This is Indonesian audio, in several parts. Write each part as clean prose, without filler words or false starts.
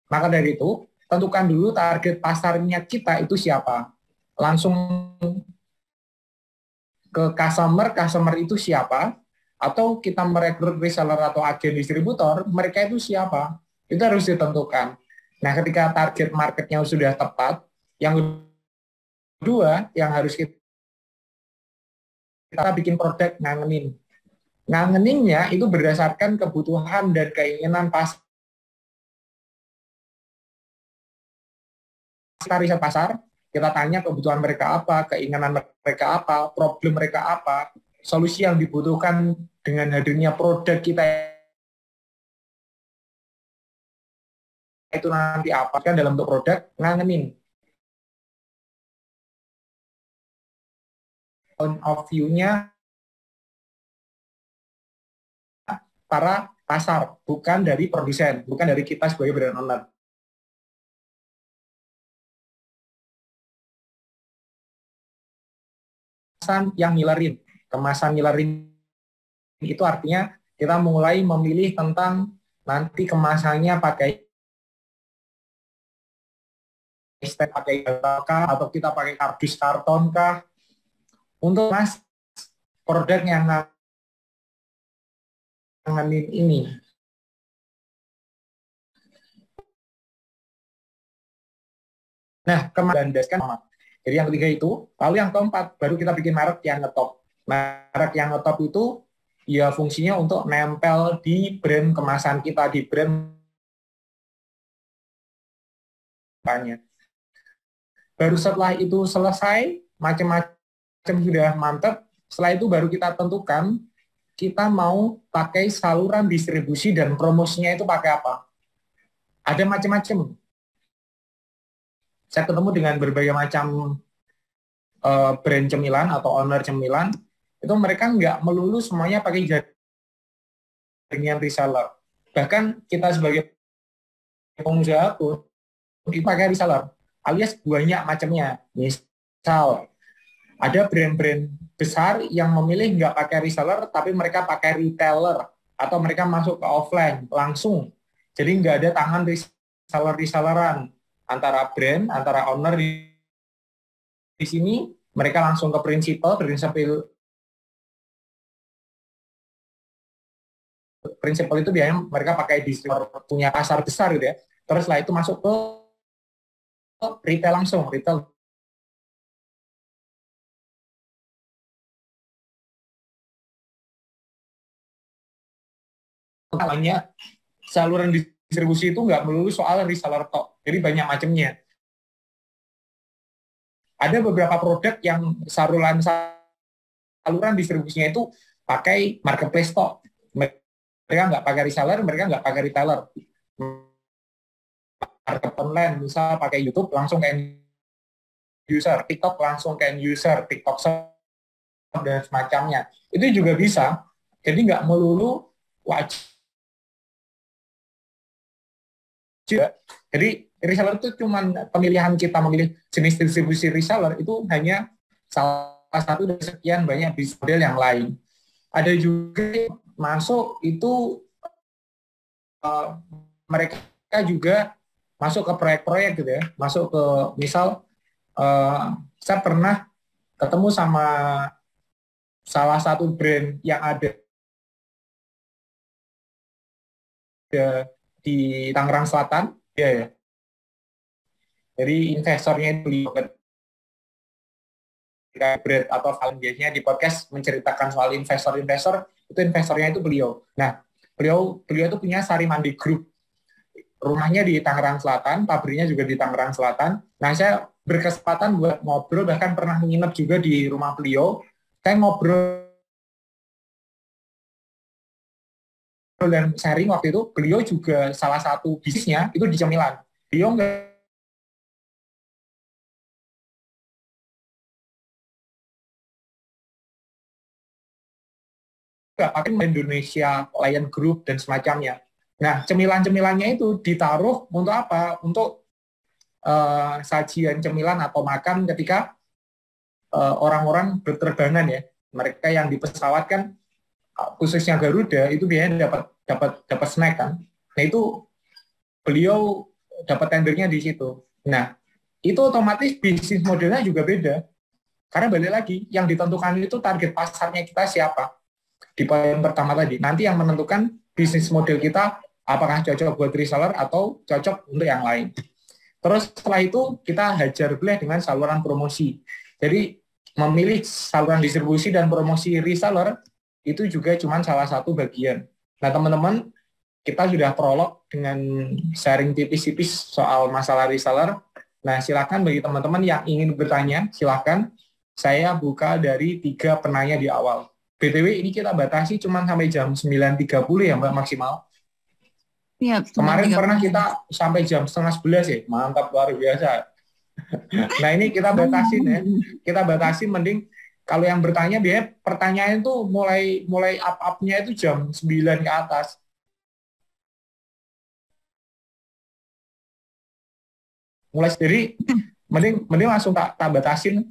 Maka dari itu, tentukan dulu target pasarnya kita itu siapa. Langsung ke customer itu siapa, atau kita merekrut reseller atau agen distributor, mereka itu siapa. Itu harus ditentukan. Nah, ketika target marketnya sudah tepat, yang kedua yang harus kita bikin produk ngangenin. Ngangeninnya itu berdasarkan kebutuhan dan keinginan pasar. Kita riset pasar, kita tanya kebutuhan mereka apa, keinginan mereka apa, problem mereka apa, solusi yang dibutuhkan dengan hadirnya produk kita itu nanti apa, kan dalam bentuk produk, ngangenin. Point of view-nya para pasar, bukan dari produsen, bukan dari kita sebagai brand owner. Yang ngilerin, kemasan ngilerin itu artinya kita mulai memilih tentang nanti kemasannya pakai step, pakai kah, atau kita pakai kardus karton kah, untuk mas produk yang nanganin ini. Nah, kemarin sama. Jadi yang ketiga itu, lalu yang keempat baru kita bikin merek yang ngetop. Merek yang ngetop itu ya fungsinya untuk nempel di brand kemasan kita, di brand banyak. Baru setelah itu selesai, macam-macam sudah mantap, setelah itu baru kita tentukan kita mau pakai saluran distribusi dan promosinya itu pakai apa. Ada macam-macam. Saya ketemu dengan berbagai macam brand cemilan atau owner cemilan, itu mereka nggak melulu semuanya pakai jaringan reseller. Bahkan kita sebagai pengusaha pun itu pakai reseller, alias banyak macamnya. Misal, ada brand-brand besar yang memilih nggak pakai reseller, tapi mereka pakai retailer, atau mereka masuk ke offline langsung. Jadi nggak ada tangan reseller-reselleran antara brand, antara owner di sini, mereka langsung ke prinsipal itu biasanya mereka pakai distributor punya pasar besar gitu ya. Terus setelah itu masuk ke retail langsung, retail namanya saluran distribusi itu nggak melulu soal reseller tok. Jadi banyak macamnya. Ada beberapa produk yang saluran distribusinya itu pakai marketplace tok. Mereka nggak pakai reseller, mereka nggak pakai retailer. Market online, misal pakai YouTube langsung ke user, TikTok langsung ke user, TikTok dan semacamnya. Itu juga bisa. Jadi nggak melulu wajib. Jadi reseller itu cuma pemilihan kita memilih jenis distribusi reseller itu hanya salah satu dari sekian banyak bisnis model yang lain. Ada juga masuk itu mereka juga masuk ke proyek-proyek gitu ya, masuk ke misal saya pernah ketemu sama salah satu brand yang ada di Tangerang Selatan, ya. Jadi investornya itu beliau brand atau Valen biasanya di podcast menceritakan soal investor-investor, itu investornya itu beliau. Nah, beliau itu punya Sari Mandi Group. Rumahnya di Tangerang Selatan, pabriknya juga di Tangerang Selatan. Nah, saya berkesempatan buat ngobrol, bahkan pernah menginap juga di rumah beliau. Saya ngobrol dan sharing waktu itu, beliau juga salah satu bisnisnya itu di cemilan. Beliau nggak pakai Indonesia, Lion Group, dan semacamnya. Nah, cemilan-cemilannya itu ditaruh untuk apa? Untuk sajian cemilan atau makan ketika orang-orang berterbangan ya. Mereka yang di pesawat kan, khususnya Garuda, itu biasanya dapat snack kan. Nah, itu beliau dapat tendernya di situ. Nah, itu otomatis bisnis modelnya juga beda. Karena balik lagi, yang ditentukan itu target pasarnya kita siapa. Di poin pertama tadi, nanti yang menentukan bisnis model kita apakah cocok buat reseller atau cocok untuk yang lain. Terus setelah itu kita hajar belah dengan saluran promosi. Jadi memilih saluran distribusi dan promosi reseller itu juga cuma salah satu bagian. Nah teman-teman, kita sudah prolog dengan sharing tipis-tipis soal masalah reseller. Nah silakan bagi teman-teman yang ingin bertanya, silakan. Saya buka dari 3 penanya di awal. BTW ini kita batasi cuma sampai jam 9.30 ya Mbak maksimal. Iya, Kemarin pernah kita sampai jam 10:30 ya, mantap luar biasa. Nah ini kita batasin ya, kita batasi mending kalau yang bertanya biar pertanyaan itu mulai up-upnya itu jam 9 ke atas. Mulai sendiri, mending langsung tak batasin,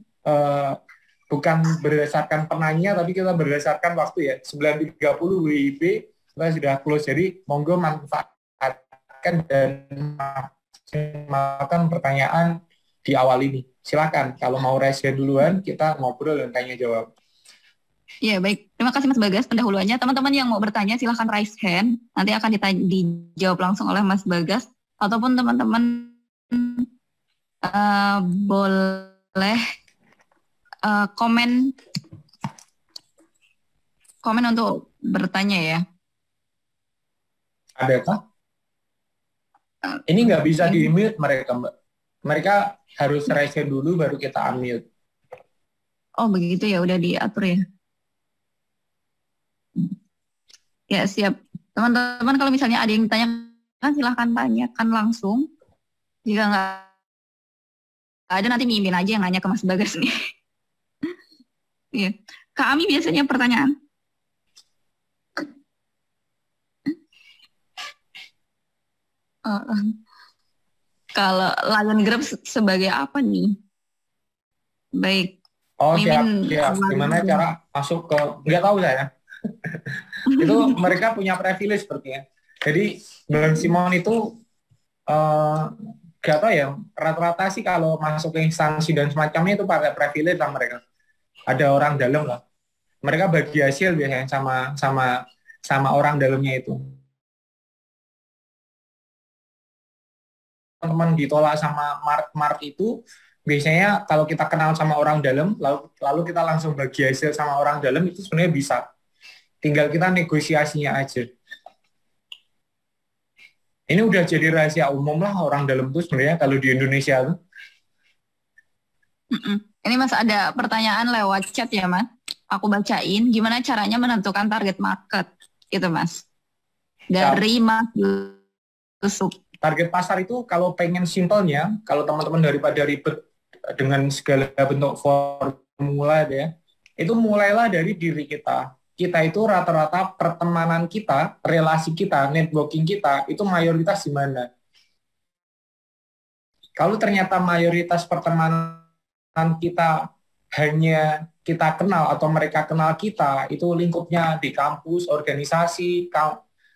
bukan berdasarkan penanya tapi kita berdasarkan waktu ya, 9.30 WIB kita sudah close, jadi monggo manfaatkan dan maksimalkan pertanyaan di awal ini. Silakan kalau mau raise hand duluan kita ngobrol dan tanya jawab. Ya baik, terima kasih Mas Bagas pendahuluannya. Teman-teman yang mau bertanya silahkan raise hand, nanti akan dijawab langsung oleh Mas Bagas, ataupun teman-teman boleh komen untuk bertanya ya. Adakah? Ini nggak bisa di-mute mereka, Mbak. Mereka harus raise hand dulu baru kita unmute. Oh begitu ya, udah diatur ya. Ya siap. Teman-teman kalau misalnya ada yang ditanyakan silahkan tanyakan langsung. Jika nggak ada nanti Mimin aja yang nanya ke Mas Bagas nih. Iya. Kak Ami biasanya pertanyaan. Kalau Lion Grab sebagai apa nih? Baik. Oh Mimin, siap. Gimana cara masuk ke, nggak tahu saya. Itu mereka punya privilege sepertinya. Jadi Bang Simon itu nggak tahu ya, rata-rata sih kalau masuk ke instansi dan semacamnya itu pakai privilege lah mereka. Ada orang dalam lah. Mereka bagi hasil biasanya sama orang dalamnya itu. Teman ditolak sama Mart itu biasanya kalau kita kenal sama orang dalam lalu kita langsung bagi hasil sama orang dalam itu sebenarnya bisa. Tinggal kita negosiasinya aja. Ini udah jadi rahasia umum lah orang dalam itu sebenarnya kalau di Indonesia tuh. Ini Mas ada pertanyaan lewat chat ya Mas. Aku bacain. Gimana caranya menentukan target market gitu Mas? Dari Mas Yusuf. Target pasar itu kalau pengen simpelnya, kalau teman-teman daripada ribet dengan segala bentuk formula ya, itu mulailah dari diri kita. Kita itu rata-rata pertemanan kita, relasi kita, networking kita, itu mayoritas di mana? Kalau ternyata mayoritas pertemanan kita hanya kita kenal atau mereka kenal kita, itu lingkupnya di kampus, organisasi,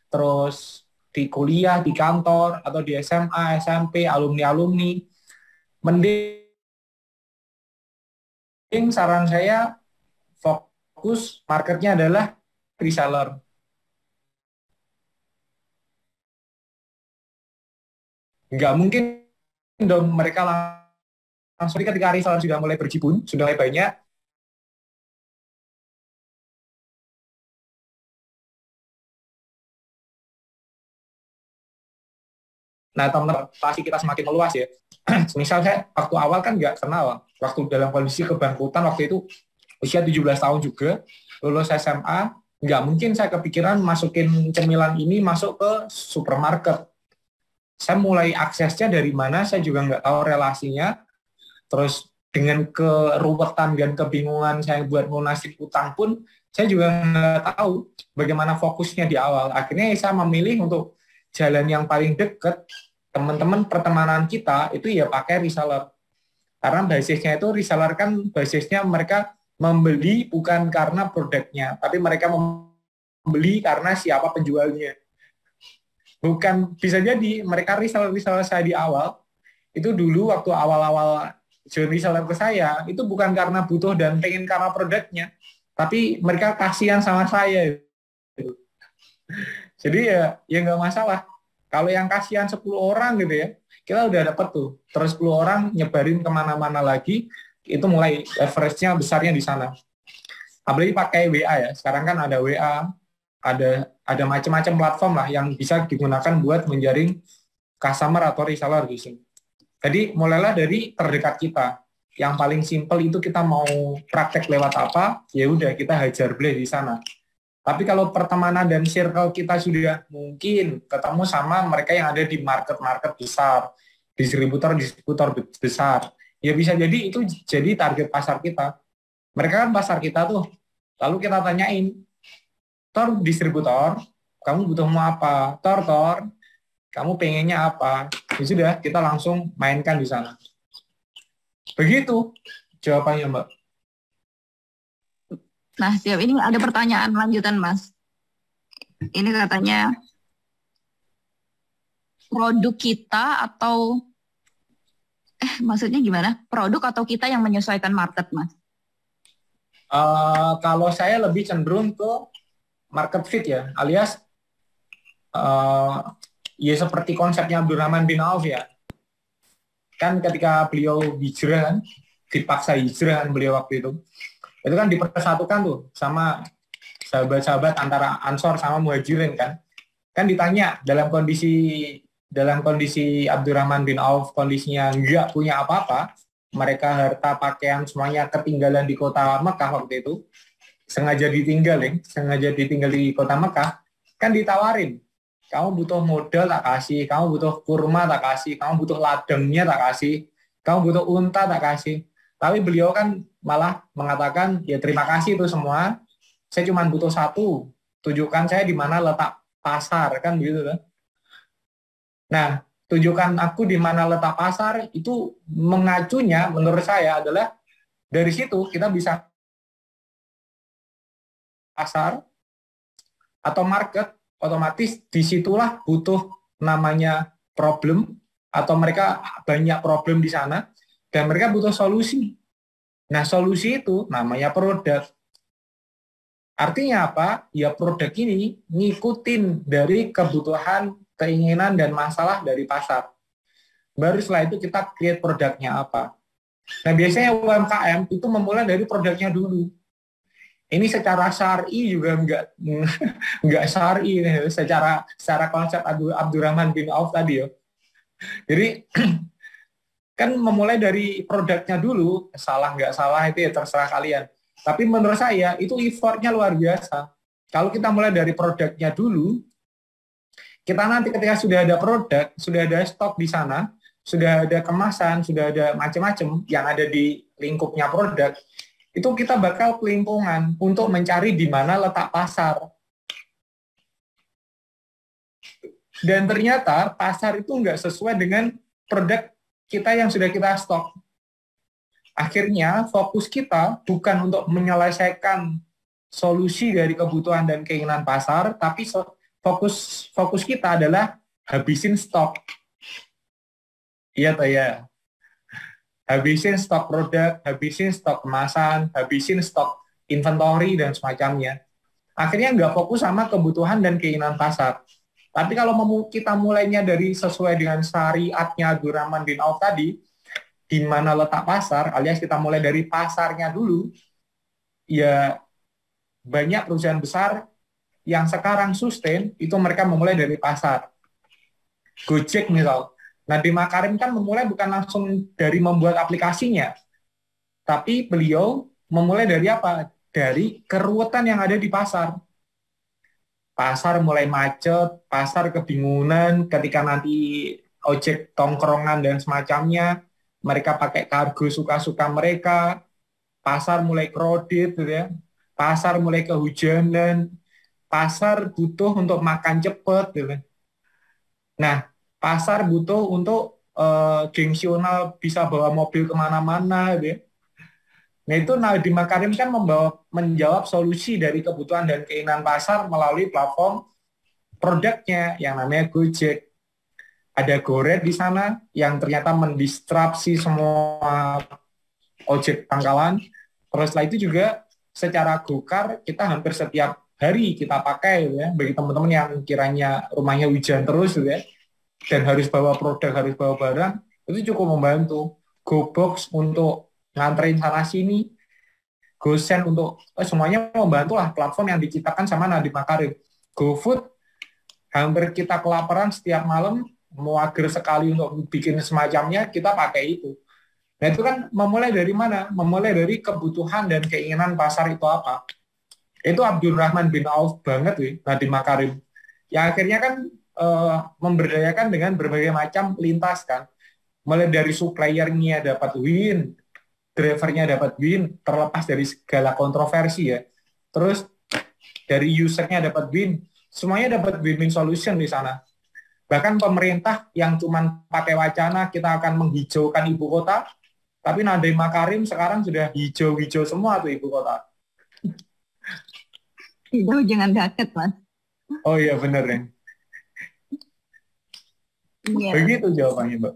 terus di kuliah, di kantor, atau di SMA, SMP, alumni-alumni, mending saran saya fokus marketnya adalah reseller. Nggak mungkin dong mereka langsung ketika reseller sudah mulai berjibun, sudah mulai banyak, nah teman-teman pasti kita semakin meluas ya. Misal saya waktu awal kan nggak kenal, waktu dalam kondisi kebangkutan waktu itu usia 17 tahun juga, lulus SMA, nggak mungkin saya kepikiran masukin cemilan ini masuk ke supermarket. Saya mulai aksesnya dari mana, saya juga nggak tahu relasinya. Terus dengan keruwetan dan kebingungan saya buat lunasin utang pun, saya juga nggak tahu bagaimana fokusnya di awal. Akhirnya saya memilih untuk jalan yang paling dekat, teman-teman pertemanan kita itu ya pakai reseller. Karena basisnya itu reseller kan basisnya mereka membeli bukan karena produknya, tapi mereka membeli karena siapa penjualnya. Bukan, bisa jadi mereka reseller saya di awal, itu dulu waktu awal-awal join reseller ke saya, itu bukan karena butuh dan pengen karena produknya, tapi mereka kasihan sama saya. Jadi ya nggak masalah. Kalau yang kasihan 10 orang gitu ya, kita udah dapat tuh. Terus 10 orang nyebarin kemana-mana lagi, itu mulai average-nya besarnya di sana. Apalagi pakai WA ya. Sekarang kan ada WA, ada macam-macam platform lah yang bisa digunakan buat menjaring customer atau reseller gitu. Jadi mulailah dari terdekat kita. Yang paling simpel itu kita mau praktek lewat apa, ya udah kita hajar blade di sana. Tapi kalau pertemanan dan circle kita sudah mungkin ketemu sama mereka yang ada di market-market besar, distributor besar, ya bisa jadi itu jadi target pasar kita. Mereka kan pasar kita tuh. Lalu kita tanyain, Tor distributor, kamu butuh mau apa? Tor, kamu pengennya apa? Ya sudah, kita langsung mainkan di sana. Begitu jawabannya, Mbak. Nah, siap. Ini ada pertanyaan lanjutan, Mas. Ini katanya, produk kita atau, maksudnya gimana? Produk atau kita yang menyesuaikan market, Mas? Kalau saya lebih cenderung ke market fit ya, alias ya seperti konsepnya Abdurrahman bin Auf ya. Kan ketika beliau hijrah kan, dipaksa hijrah kan beliau waktu itu kan dipersatukan tuh sama sahabat-sahabat antara Ansor sama Muhajirin kan. Kan ditanya dalam kondisi Abdurrahman bin Auf kondisinya nggak punya apa-apa, mereka harta pakaian semuanya ketinggalan di kota Mekah waktu itu, sengaja ditinggal di kota Mekah, kan ditawarin, kamu butuh modal tak kasih, kamu butuh kurma tak kasih, kamu butuh ladengnya tak kasih, kamu butuh unta tak kasih. Tapi beliau kan malah mengatakan, ya terima kasih itu semua, saya cuma butuh satu, tunjukkan saya di mana letak pasar, kan begitu kan. Nah, tunjukkan aku di mana letak pasar, itu mengacunya menurut saya adalah dari situ kita bisa pasar atau market, otomatis disitulah butuh namanya problem, atau mereka banyak problem di sana, dan mereka butuh solusi. Nah, solusi itu namanya produk. Artinya apa? Ya produk ini ngikutin dari kebutuhan, keinginan, dan masalah dari pasar. Baru setelah itu kita create produknya apa. Nah, biasanya UMKM itu memulai dari produknya dulu. Ini secara syar'i juga nggak syar'i, secara konsep Abdurrahman bin Auf tadi ya. Jadi kan memulai dari produknya dulu, salah nggak salah itu ya terserah kalian. Tapi menurut saya itu effortnya luar biasa. Kalau kita mulai dari produknya dulu, kita nanti ketika sudah ada produk, sudah ada stok di sana, sudah ada kemasan, sudah ada macam-macam yang ada di lingkupnya produk, itu kita bakal kelimpungan untuk mencari di mana letak pasar. Dan ternyata pasar itu nggak sesuai dengan produk kita yang sudah kita stok. Akhirnya fokus kita bukan untuk menyelesaikan solusi dari kebutuhan dan keinginan pasar, tapi fokus kita adalah habisin stok. Iya toh ya. Habisin stok produk, habisin stok kemasan, habisin stok inventory dan semacamnya. Akhirnya nggak fokus sama kebutuhan dan keinginan pasar. Tapi kalau kita mulainya dari sesuai dengan syariatnya Abdurrahman bin Auf tadi, di mana letak pasar, alias kita mulai dari pasarnya dulu, ya banyak perusahaan besar yang sekarang sustain, itu mereka memulai dari pasar. Gojek misal. Nadiem Makarim kan memulai bukan langsung dari membuat aplikasinya, tapi beliau memulai dari apa? Dari keruwetan yang ada di pasar. Pasar mulai macet, pasar kebingungan ketika nanti ojek tongkrongan dan semacamnya, mereka pakai kargo suka-suka mereka, pasar mulai crowded gitu ya, pasar mulai kehujanan, pasar butuh untuk makan cepat gitu. Nah, pasar butuh untuk gengsional, bisa bawa mobil kemana-mana gitu ya. Nah, itu Nadiem Makarim kan menjawab solusi dari kebutuhan dan keinginan pasar melalui platform produknya yang namanya Gojek. Ada Goret di sana yang ternyata mendistrupsi semua ojek pangkalan. Terus setelah itu juga secara Gokar kita hampir setiap hari kita pakai ya, bagi teman-teman yang kiranya rumahnya hujan terus ya, dan harus bawa produk, harus bawa barang, itu cukup membantu. GoBox untuk nganterin sana sini, GoSend untuk semuanya membantu lah platform yang diciptakan sama Nadiem Makarim. GoFood hampir kita kelaparan setiap malam, mau agar sekali untuk bikin semacamnya, kita pakai itu. Nah itu kan memulai dari mana? Memulai dari kebutuhan dan keinginan pasar itu apa. Itu Abdurrahman bin Auf banget wih, Nadiem Makarim. Yang akhirnya kan memberdayakan dengan berbagai macam lintas kan. Mulai dari suppliernya dapat win, drivernya dapat win, terlepas dari segala kontroversi ya. Terus dari usernya dapat win, semuanya dapat win-win solution di sana. Bahkan pemerintah yang cuma pakai wacana kita akan menghijaukan ibu kota, tapi Nadiem Makarim sekarang sudah hijau-hijau semua tuh ibu kota. Hijau jangan deket, Mas. Oh iya bener ya. Iya. Begitu jawabannya, Mbak.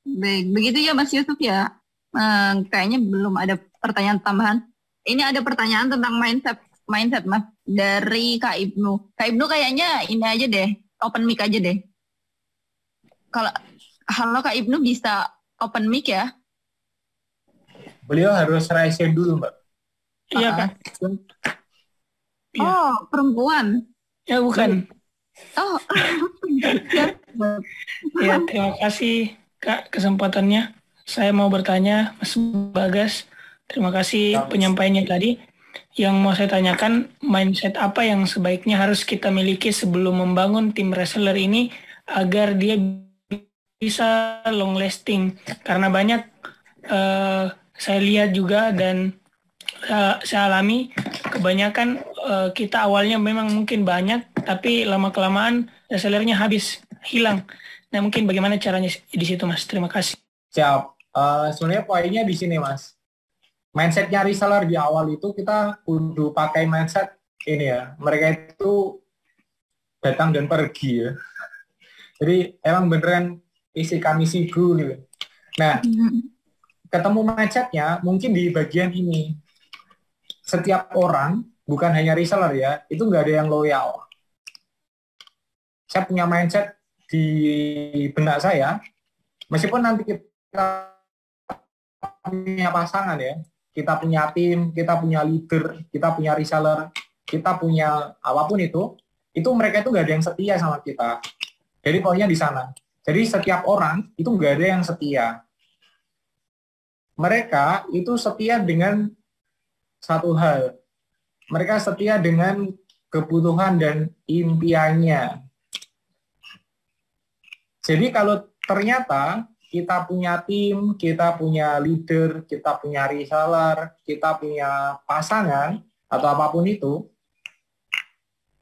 Baik, begitu ya Mas Yusuf ya. Kayaknya belum ada pertanyaan tambahan. Ini ada pertanyaan tentang mindset Mas dari Kak Ibnu. Kak Ibnu kayaknya ini aja deh, open mic aja deh. Halo Kak Ibnu, bisa open mic ya? Beliau harus raise hand dulu, Mbak. Iya, Kak. Oh, perempuan. Ya, bukan. Oh. Ya, terima kasih Kak kesempatannya. Saya mau bertanya, Mas Bagas. Terima kasih penyampaiannya tadi. Yang mau saya tanyakan, mindset apa yang sebaiknya harus kita miliki sebelum membangun tim reseller ini agar dia bisa long lasting? Karena banyak saya lihat juga dan saya alami, kebanyakan kita awalnya memang mungkin banyak, tapi lama-kelamaan resellernya habis, hilang. Nah, mungkin bagaimana caranya di situ, Mas? Terima kasih. Siap. Sebenarnya poinnya di sini, Mas. Mindsetnya reseller di awal itu kita kudu pakai mindset ini ya. Mereka itu datang dan pergi ya. Jadi emang beneran isi kami sigu gitu. Nah, ketemu mindsetnya mungkin di bagian ini. Setiap orang, bukan hanya reseller ya, itu nggak ada yang loyal. Saya punya mindset di benak saya, meskipun nanti kita punya pasangan ya, kita punya tim, kita punya leader, kita punya reseller, kita punya apapun itu mereka itu nggak ada yang setia sama kita. Jadi poinnya di sana. Jadi setiap orang itu nggak ada yang setia. Mereka itu setia dengan satu hal. Mereka setia dengan kebutuhan dan impiannya. Jadi kalau ternyata kita punya tim, kita punya leader, kita punya reseller, kita punya pasangan, atau apapun itu,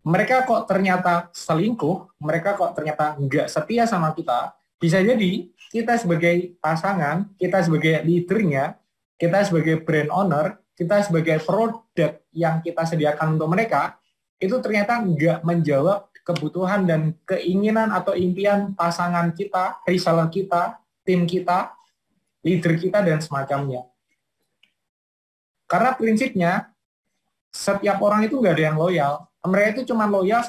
mereka kok ternyata selingkuh, mereka kok ternyata nggak setia sama kita, bisa jadi kita sebagai pasangan, kita sebagai leadernya, kita sebagai brand owner, kita sebagai produk yang kita sediakan untuk mereka, itu ternyata nggak menjawab kebutuhan dan keinginan atau impian pasangan kita, reseller kita, tim kita, leader kita, dan semacamnya. Karena prinsipnya, setiap orang itu nggak ada yang loyal. Mereka itu cuma loyal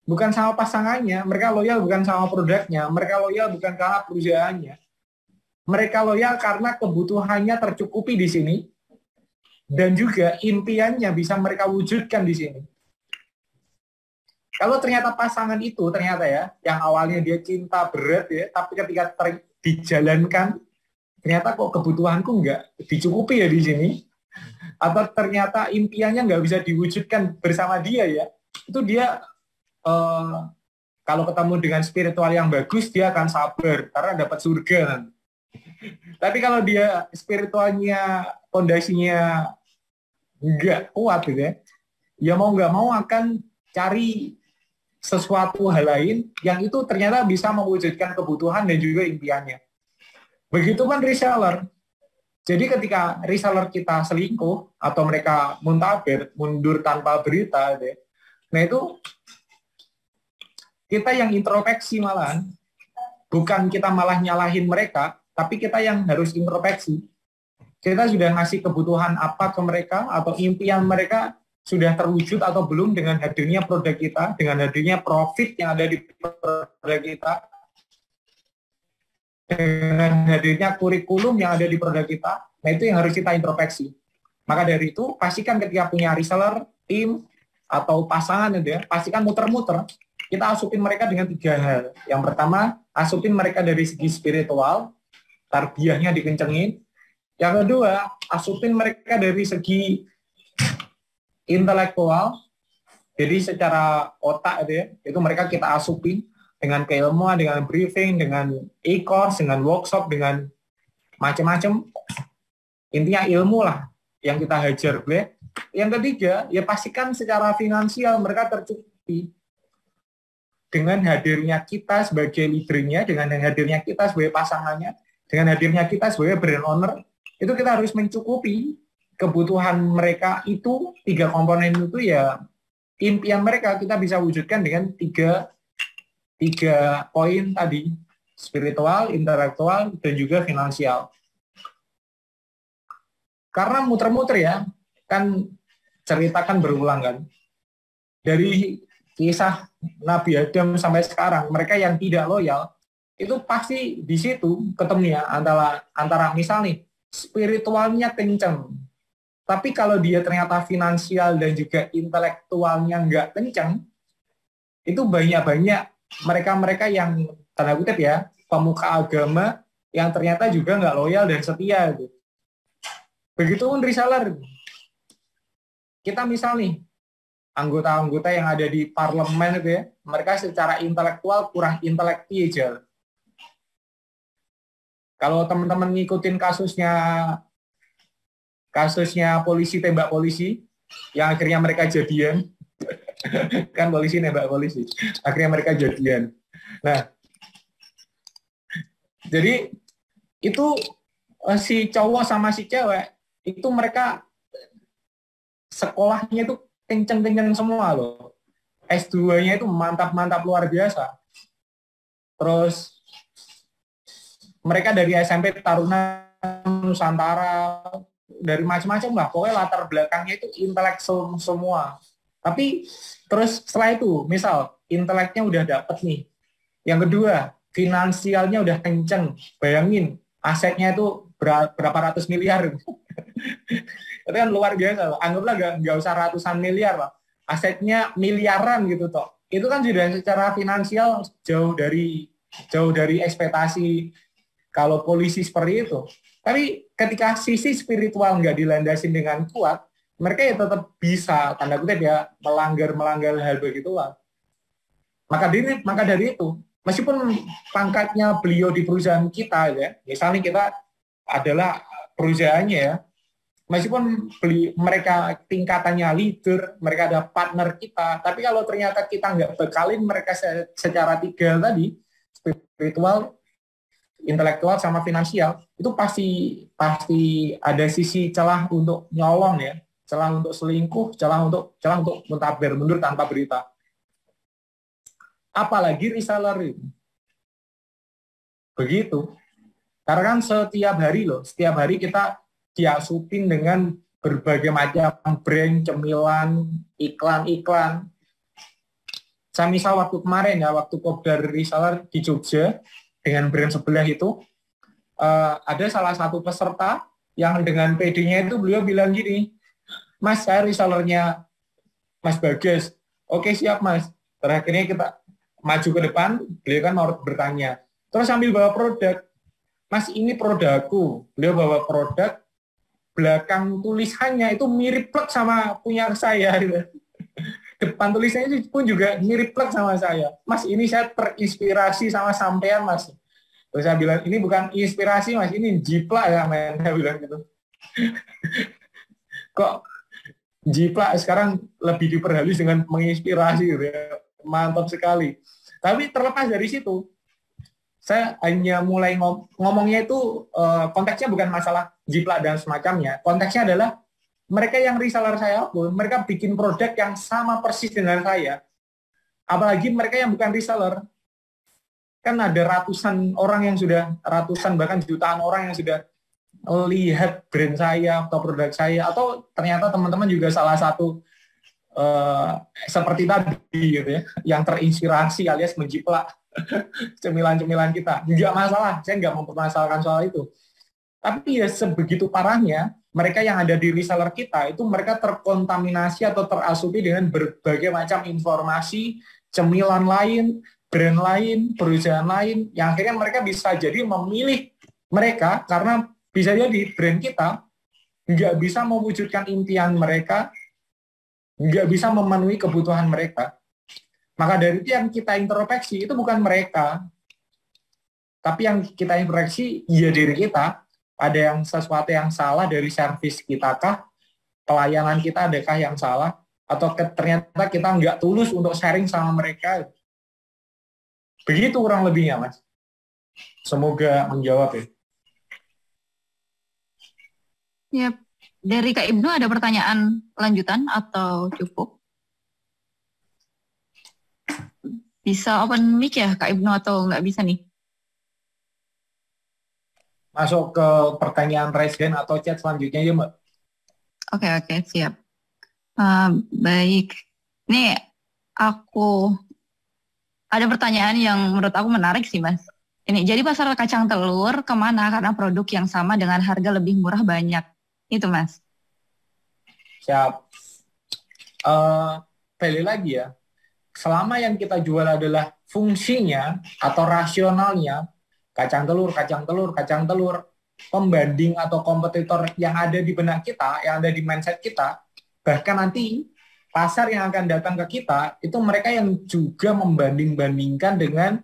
bukan sama pasangannya, mereka loyal bukan sama produknya, mereka loyal bukan karena perusahaannya. Mereka loyal karena kebutuhannya tercukupi di sini, dan juga impiannya bisa mereka wujudkan di sini. Kalau ternyata pasangan itu ternyata ya, yang awalnya dia cinta berat ya, tapi ketika dijalankan, ternyata kok kebutuhanku nggak dicukupi ya di sini, atau ternyata impiannya nggak bisa diwujudkan bersama dia ya, itu dia kalau ketemu dengan spiritual yang bagus, dia akan sabar karena dapat surga. Tapi kalau dia spiritualnya, fondasinya nggak kuat gitu ya mau nggak mau akan cari sesuatu hal lain yang itu ternyata bisa mewujudkan kebutuhan dan juga impiannya. Begitupun reseller. Jadi ketika reseller kita selingkuh atau mereka mundur tanpa berita, Nah itu kita yang introspeksi malahan, bukan kita malah nyalahin mereka, tapi kita yang harus introspeksi. Kita sudah ngasih kebutuhan apa ke mereka, atau impian mereka sudah terwujud atau belum dengan hadirnya produk kita, dengan hadirnya profit yang ada di produk kita, dengan hadirnya kurikulum yang ada di produk kita. Nah itu yang harus kita introspeksi. Maka dari itu, pastikan ketika punya reseller, tim, atau pasangan, pastikan muter-muter. Kita asupin mereka dengan 3 hal. Yang pertama, asupin mereka dari segi spiritual, tarbiyahnya dikencengin. Yang kedua, asupin mereka dari segi intelektual, jadi secara otak itu mereka kita asupin dengan keilmuan, dengan briefing, dengan e-course, dengan workshop, dengan macam-macam. Intinya ilmu lah yang kita hajar. Yang ketiga, ya pastikan secara finansial mereka tercukupi. Dengan hadirnya kita sebagai leadernya, dengan hadirnya kita sebagai pasangannya, dengan hadirnya kita sebagai brand owner, itu kita harus mencukupi kebutuhan mereka itu. 3 komponen itu ya impian mereka kita bisa wujudkan dengan tiga poin tadi, spiritual, intelektual, dan juga finansial. Karena muter-muter ya, kan ceritakan berulang kan. Dari kisah Nabi Adam sampai sekarang, mereka yang tidak loyal, itu pasti di situ ketemunya antara misal nih, spiritualnya kenceng, tapi kalau dia ternyata finansial dan juga intelektualnya nggak kenceng, itu banyak-banyak mereka-mereka yang, tanda kutip ya, pemuka agama, yang ternyata juga nggak loyal dan setia. Gitu. Begitupun reseller. Kita misal nih, anggota-anggota yang ada di parlemen itu ya, mereka secara intelektual kurang intelektual. Kalau teman-teman ngikutin kasusnya polisi tembak polisi, yang akhirnya mereka jadian, kan polisi nembak polisi, akhirnya mereka jadian. Nah, jadi itu si cowok sama si cewek, itu mereka sekolahnya itu kenceng-kenceng semua loh. S2-nya itu mantap-mantap luar biasa. Terus mereka dari SMP Taruna Nusantara, dari macam-macam lah. Pokoknya latar belakangnya itu intelek semua. Tapi terus setelah itu, misal inteleknya udah dapet nih. Yang kedua, finansialnya udah kenceng. Bayangin, asetnya itu berapa ratus miliar. Itu kan luar biasa. Anggaplah nggak usah ratusan miliar lah. Asetnya miliaran gitu toh. Itu kan sudah secara finansial jauh dari ekspektasi kalau polisi seperti itu. Tapi ketika sisi spiritual nggak dilandasin dengan kuat, mereka ya tetap bisa, tanda kutip ya, melanggar hal begitulah. Maka dari itu, meskipun pangkatnya beliau di perusahaan kita, ya, misalnya kita adalah perusahaannya ya, meskipun mereka tingkatannya leader, mereka ada partner kita, tapi kalau ternyata kita nggak bekalin mereka secara 3 tadi, spiritual, intelektual, sama finansial, itu pasti ada sisi celah untuk nyolong ya, celah untuk selingkuh, celah untuk muntaber, mundur tanpa berita. Apalagi reseller itu. Begitu. Karena kan setiap hari kita diasupin dengan berbagai macam brand, cemilan, iklan. Saya misal waktu kemarin ya, waktu Kopdar reseller di Jogja, dengan brand sebelah itu, ada salah satu peserta yang dengan PD-nya itu beliau bilang gini, Mas, saya resellernya Mas Bagas. Oke, siap Mas. Terakhirnya kita maju ke depan, beliau kan mau bertanya. Terus sambil bawa produk, Mas ini produkku. Beliau bawa produk, belakang tulisannya itu mirip plek sama punya saya. Depan tulisannya pun juga mirip plek sama saya. Mas, ini saya terinspirasi sama sampean, Mas. Terus saya bilang, ini bukan inspirasi, Mas, ini jiplak ya, men. Saya bilang gitu. Kok jiplak sekarang lebih diperhalus dengan menginspirasi gitu ya. Mantap sekali. Tapi terlepas dari situ, saya hanya mulai ngomongnya itu konteksnya bukan masalah jiplak dan semacamnya. Konteksnya adalah mereka yang reseller saya pun, mereka bikin produk yang sama persis dengan saya. Apalagi mereka yang bukan reseller. Kan ada ratusan orang yang sudah, ratusan bahkan jutaan orang yang sudah lihat brand saya atau produk saya, atau ternyata teman-teman juga salah satu seperti tadi gitu ya, yang terinspirasi alias menjiplak cemilan-cemilan kita. Enggak masalah, saya nggak mempermasalahkan soal itu. Tapi ya sebegitu parahnya, mereka yang ada di reseller kita itu mereka terkontaminasi atau terasupi dengan berbagai macam informasi, cemilan lain, brand lain, perusahaan lain, yang akhirnya mereka bisa jadi memilih mereka karena bisa jadi brand kita nggak bisa mewujudkan impian mereka, nggak bisa memenuhi kebutuhan mereka. Maka dari itu yang kita introspeksi itu bukan mereka, tapi yang kita introspeksi ya diri kita. Ada yang sesuatu yang salah dari servis kita kah? Pelayanan kita adakah yang salah? Atau ternyata kita nggak tulus untuk sharing sama mereka? Begitu kurang lebihnya, Mas. Semoga menjawab ya. Ya, dari Kak Ibnu ada pertanyaan lanjutan atau cukup? Bisa open mic ya Kak Ibnu atau nggak bisa nih? Masuk ke pertanyaan raise hand atau chat selanjutnya ya, Mbak. Oke, siap. Baik. Nih, aku ada pertanyaan yang menurut aku menarik sih, Mas. Ini, jadi pasar kacang telur kemana karena produk yang sama dengan harga lebih murah banyak? Itu, Mas. Siap. Balik lagi ya. Selama yang kita jual adalah fungsinya atau rasionalnya, kacang telur, pembanding atau kompetitor yang ada di benak kita, yang ada di mindset kita, bahkan nanti pasar yang akan datang ke kita, itu mereka yang juga membanding-bandingkan dengan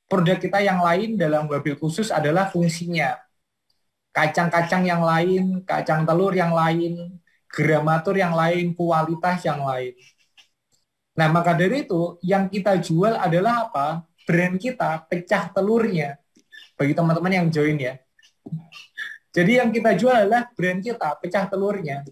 produk kita yang lain dalam wabil khusus adalah fungsinya. Kacang-kacang yang lain, kacang telur yang lain, gramatur yang lain, kualitas yang lain. Nah, maka dari itu, yang kita jual adalah apa? Brand kita, pecah telurnya. Bagi teman-teman yang join ya. Jadi yang kita jual adalah brand kita, pecah telurnya.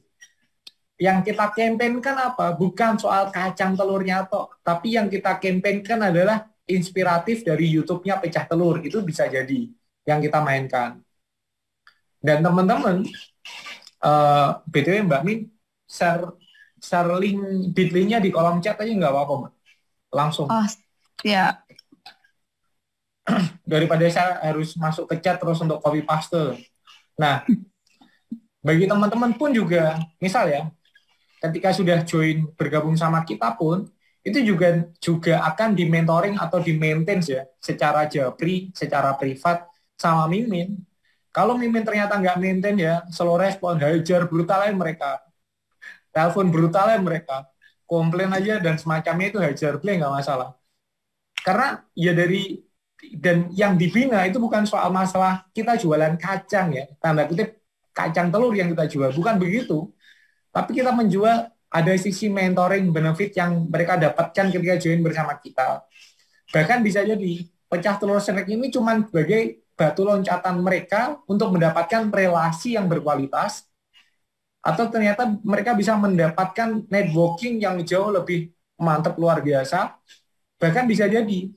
Yang kita kampanyekan apa? Bukan soal kacang telurnya toh, tapi yang kita kampanyekan adalah inspiratif dari YouTube-nya pecah telur. Itu bisa jadi yang kita mainkan. Dan teman-teman, BTW Mbak Min, share link bit.ly-nya di kolom chat aja nggak apa-apa, Mbak. Langsung. Oh, ya. Daripada saya harus masuk ke chat terus untuk copy paste. Nah, bagi teman-teman pun juga, misal ya, ketika sudah join bergabung sama kita pun, itu juga akan di mentoring atau di maintain ya, secara japri, secara privat sama Mimin. Kalau Mimin ternyata nggak maintain ya, slow respon, hajar brutal mereka, telepon brutal mereka, komplain aja dan semacamnya itu hajar play nggak masalah. Karena ya dan yang dibina itu bukan soal masalah kita jualan kacang ya, tanda kutip kacang telur yang kita jual, bukan begitu. Tapi kita menjual ada sisi mentoring benefit yang mereka dapatkan ketika join bersama kita. Bahkan bisa jadi pecah telur snack ini cuma sebagai batu loncatan mereka untuk mendapatkan relasi yang berkualitas, atau ternyata mereka bisa mendapatkan networking yang jauh lebih mantap luar biasa. Bahkan bisa jadi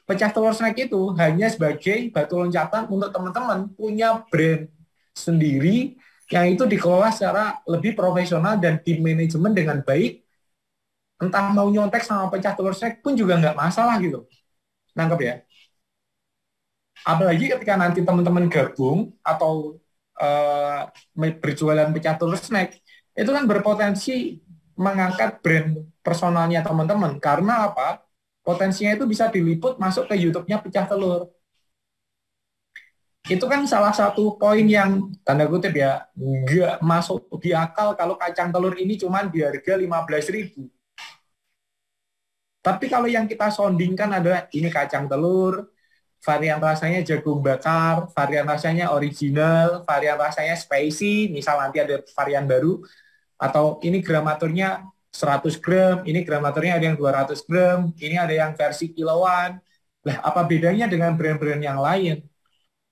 pecah telur snack itu hanya sebagai batu loncatan untuk teman-teman punya brand sendiri yang itu dikelola secara lebih profesional dan di manajemen dengan baik. Entah mau nyontek sama pecah telur snack pun juga nggak masalah gitu. Nangkep ya? Apalagi ketika nanti teman-teman gabung atau berjualan pecah telur snack, itu kan berpotensi mengangkat brand personalnya teman-teman. Karena apa? Potensinya itu bisa diliput masuk ke YouTube-nya pecah telur. Itu kan salah satu poin yang tanda kutip ya nggak masuk di akal kalau kacang telur ini cuma di harga 15.000. Tapi kalau yang kita soundingkan adalah ini kacang telur, varian rasanya jagung bakar, varian rasanya original, varian rasanya spicy, misal nanti ada varian baru, atau ini gramaturnya 100 gram, ini gramaturnya ada yang 200 gram, ini ada yang versi kiloan. Lah, apa bedanya dengan brand-brand yang lain?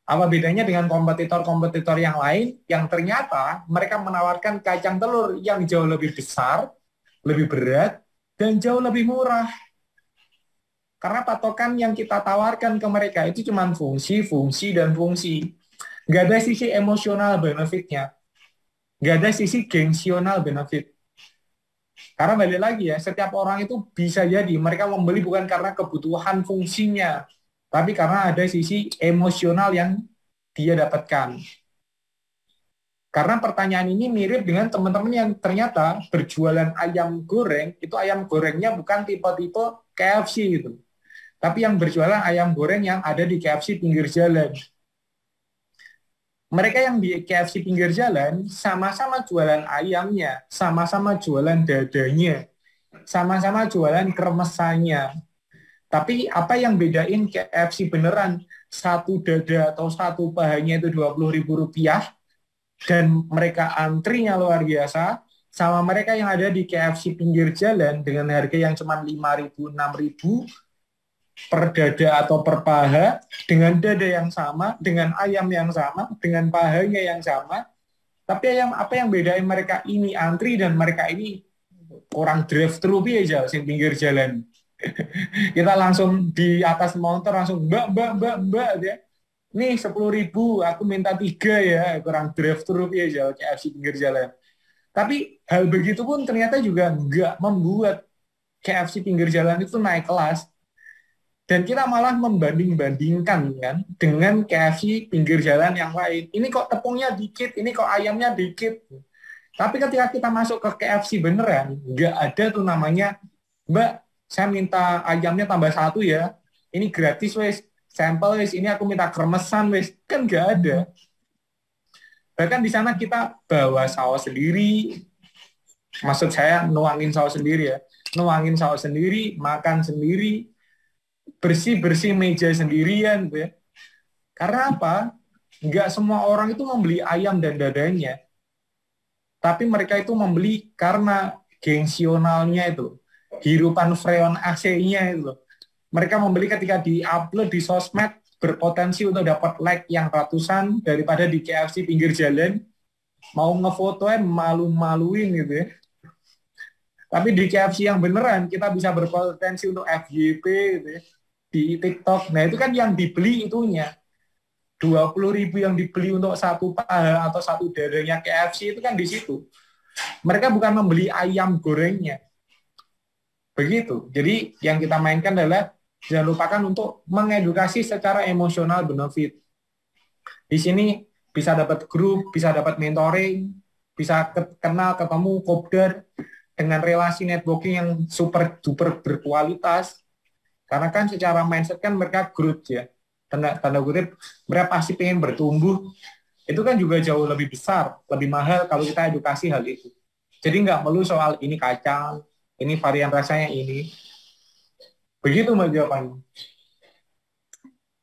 Apa bedanya dengan kompetitor-kompetitor yang lain yang ternyata mereka menawarkan kacang telur yang jauh lebih besar, lebih berat, dan jauh lebih murah. Karena patokan yang kita tawarkan ke mereka itu cuma fungsi, fungsi, dan fungsi. Nggak ada sisi emosional benefitnya. Nggak ada sisi gengsional benefit. Karena balik lagi ya, setiap orang itu bisa jadi mereka membeli bukan karena kebutuhan fungsinya, tapi karena ada sisi emosional yang dia dapatkan. Karena pertanyaan ini mirip dengan teman-teman yang ternyata berjualan ayam goreng, itu ayam gorengnya bukan tipe-tipe KFC gitu. Tapi yang berjualan ayam goreng yang ada di KFC pinggir jalan. Mereka yang di KFC pinggir jalan sama-sama jualan ayamnya, sama-sama jualan dadanya, sama-sama jualan kremesannya. Tapi apa yang bedain KFC beneran? Satu dada atau satu pahanya itu Rp20.000 dan mereka antrinya luar biasa, sama mereka yang ada di KFC pinggir jalan dengan harga yang cuma Rp5.000, Rp6.000 per dada atau per paha, dengan dada yang sama, dengan ayam yang sama, dengan pahanya yang sama. Tapi apa yang bedain mereka ini antri dan mereka ini orang drive-thru aja sing pinggir jalan. Kita langsung di atas motor langsung mbak ya. Nih 10.000, aku minta 3 ya, kurang drive-thru aja KFC pinggir jalan. Tapi hal begitu pun ternyata juga nggak membuat KFC pinggir jalan itu naik kelas. Dan kita malah membanding-bandingkan kan dengan KFC pinggir jalan yang lain. Ini kok tepungnya dikit, ini kok ayamnya dikit. Tapi ketika kita masuk ke KFC beneran, nggak ada tuh namanya, Mbak, saya minta ayamnya tambah 1 ya. Ini gratis wes, sampel wes, ini aku minta kremesan wes. Kan nggak ada. Bahkan di sana kita bawa saus sendiri. Maksud saya nuangin saus sendiri ya. Nuangin saus sendiri, makan sendiri, bersih-bersih meja sendirian gitu ya. Karena apa? Nggak semua orang itu membeli ayam dan dadanya. Tapi mereka itu membeli karena gengsionalnya itu. Hirupan freon AC-nya itu. Mereka membeli ketika di-upload di sosmed berpotensi untuk dapat like yang ratusan daripada di KFC pinggir jalan mau ngefotonya malu-maluin gitu ya. Tapi di KFC yang beneran kita bisa berpotensi untuk FYP gitu ya. Di TikTok. Nah itu kan yang dibeli itunya. 20.000 yang dibeli untuk satu paha atau satu dadanya KFC itu kan di situ. Mereka bukan membeli ayam gorengnya. Begitu. Jadi yang kita mainkan adalah jangan lupakan untuk mengedukasi secara emosional benefit. Di sini bisa dapat grup, bisa dapat mentoring, bisa kenal, ketemu, kopdar dengan relasi networking yang super duper berkualitas. Karena kan secara mindset kan mereka growth ya. Tanda kutip, mereka pasti pengen bertumbuh. Itu kan juga jauh lebih besar, lebih mahal kalau kita edukasi hal itu. Jadi nggak perlu soal ini kacang, ini varian rasanya ini. Begitu Mbak jawabannya.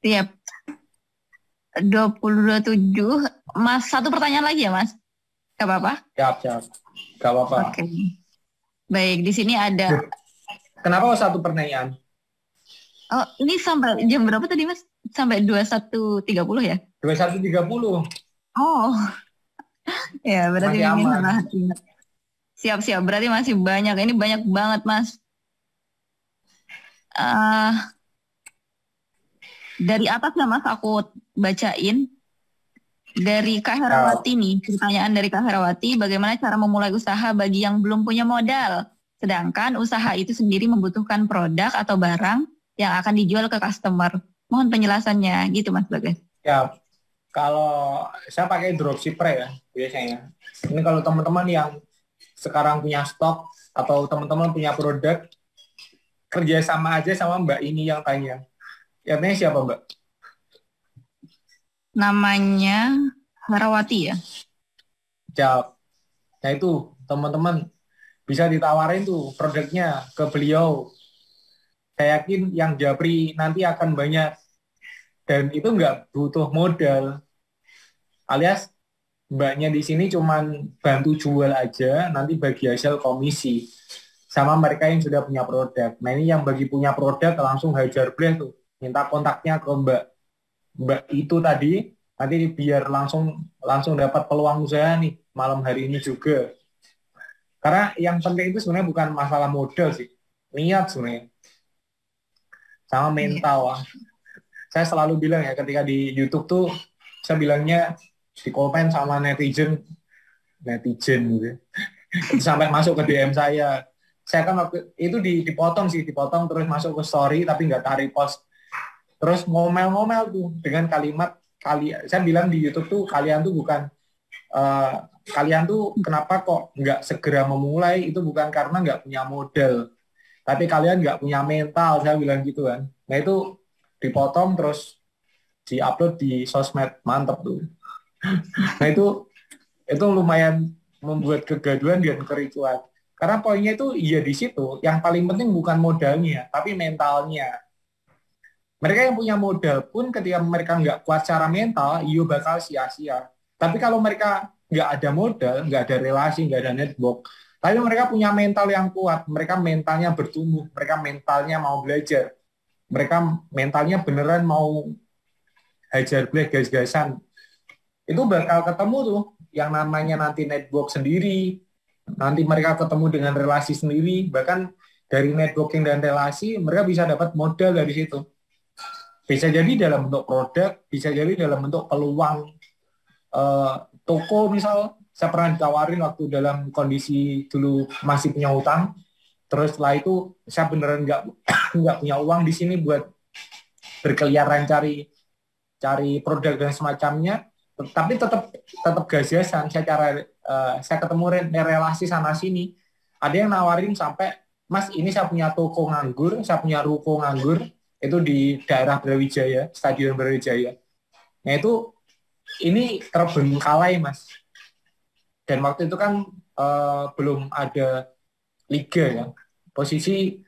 Siap. 20-27. Mas, satu pertanyaan lagi ya Mas? Gak apa-apa? Siap. Gak apa-apa. Oke. Baik, di sini ada. Kenapa satu pertanyaan? Oh, ini sampai jam berapa tadi Mas? Sampai 21.30 ya? 21.30. Oh. Ya, berarti Masih ini aman. salah. Siap. Berarti masih banyak. Ini banyak banget Mas. Dari atas ya Mas, aku bacain. Dari Kak Herawati nih, pertanyaan dari Kak Herawati, bagaimana cara memulai usaha bagi yang belum punya modal? Sedangkan usaha itu sendiri membutuhkan produk atau barang yang akan dijual ke customer. Mohon penjelasannya, gitu Mas Bagas. Ya, kalau saya pakai dropshipper ya biasanya. Ini kalau teman-teman yang sekarang punya stok atau teman-teman punya produk, kerja sama aja sama Mbak ini yang tanya. Namanya siapa Mbak? Namanya Herawati ya? Jawab. Nah itu teman-teman bisa ditawarin tuh produknya ke beliau. Saya yakin yang japri nanti akan banyak. Dan itu nggak butuh modal. Alias mbaknya di sini cuman bantu jual aja, nanti bagi hasil komisi. Sama mereka yang sudah punya produk. Nah ini yang bagi punya produk langsung hajar bleh tuh. Minta kontaknya ke Mbak. Mbak itu tadi, nanti biar langsung dapat peluang usaha nih malam hari ini juga. Karena yang penting itu sebenarnya bukan masalah modal sih, niat sebenarnya, sama mental lah. Saya selalu bilang ya ketika di YouTube tuh, saya bilangnya di komen sama netizen gitu. Itu sampai masuk ke DM saya. Saya kan waktu itu dipotong terus masuk ke story tapi nggak tarik post. Terus ngomel-ngomel tuh dengan kalimat saya bilang di YouTube tuh kalian tuh kenapa kok nggak segera memulai, itu bukan karena nggak punya modal, tapi kalian nggak punya mental, saya bilang gitu kan. Nah itu dipotong terus diupload di sosmed, mantep tuh. Nah itu lumayan membuat kegaduhan dan kericuan. Karena poinnya itu ya di situ, yang paling penting bukan modalnya, tapi mentalnya. Mereka yang punya modal pun ketika mereka nggak kuat secara mental, iya bakal sia-sia. Tapi kalau mereka nggak ada modal, nggak ada relasi, nggak ada network, tapi mereka punya mental yang kuat, mereka mentalnya bertumbuh, mereka mentalnya mau belajar, mereka mentalnya beneran mau hajar black gas-gasan, itu bakal ketemu tuh yang namanya nanti network sendiri, nanti mereka ketemu dengan relasi sendiri, bahkan dari networking dan relasi mereka bisa dapat modal dari situ. Bisa jadi dalam bentuk produk, bisa jadi dalam bentuk peluang toko misal. Saya pernah ditawarin waktu dalam kondisi dulu masih punya utang, terus setelah itu saya beneran nggak punya uang di sini buat berkeliaran cari produk dan semacamnya, tapi tetap gas-gasan. Saya ketemu relasi sana sini, ada yang nawarin sampai, Mas ini saya punya toko nganggur, saya punya ruko nganggur, itu di daerah Brawijaya, Stadion Brawijaya. Nah itu ini terbengkalai Mas. Dan waktu itu kan belum ada liga ya. Posisi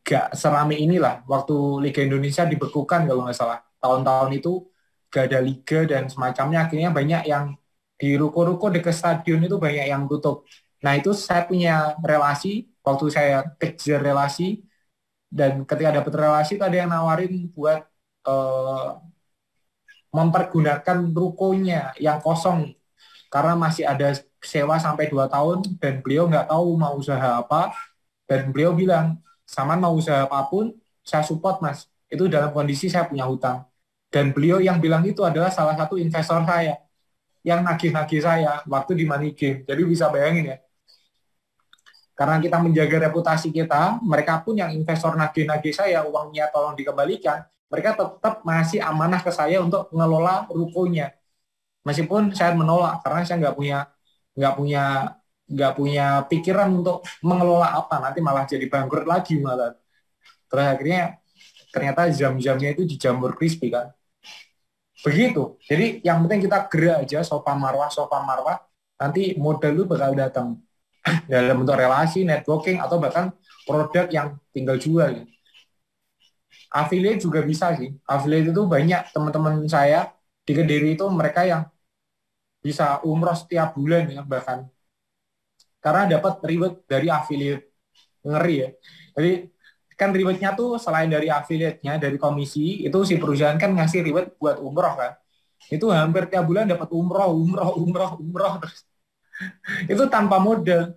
gak serame inilah. Waktu Liga Indonesia dibekukan kalau nggak salah. Tahun-tahun itu gak ada liga dan semacamnya. Akhirnya banyak yang di ruko-ruko dekat stadion itu banyak yang tutup. Nah itu saya punya relasi. Waktu saya kejar relasi, dan ketika dapat relasi itu ada yang nawarin buat mempergunakan rukonya yang kosong karena masih ada sewa sampai 2 tahun, dan beliau nggak tahu mau usaha apa, dan beliau bilang, Saman mau usaha apapun saya support Mas, itu dalam kondisi saya punya hutang. Dan beliau yang bilang itu adalah salah satu investor saya yang nagih-nagih saya waktu di Money Game. Jadi bisa bayangin ya, karena kita menjaga reputasi kita, mereka pun yang investor nagih-nagih saya, uangnya tolong dikembalikan, mereka tetap masih amanah ke saya untuk mengelola rukonya. Meskipun saya menolak karena saya nggak punya pikiran untuk mengelola apa, nanti malah jadi bangkrut lagi malah. Terus akhirnya ternyata jam-jamnya itu dijamur crispy kan. Begitu. Jadi yang penting kita gerak aja, sofa marwah, nanti modal lu bakal datang dalam bentuk relasi, networking, atau bahkan produk yang tinggal jual. Affiliate juga bisa sih. Affiliate itu banyak teman-teman saya di Kediri itu, mereka yang bisa umroh setiap bulan ya, bahkan karena dapat reward dari affiliate. Ngeri ya. Jadi kan rewardnya tuh selain dari affiliate-nya, dari komisi, itu si perusahaan kan ngasih reward buat umroh kan. Itu hampir tiap bulan dapat umroh terus. Itu tanpa modal.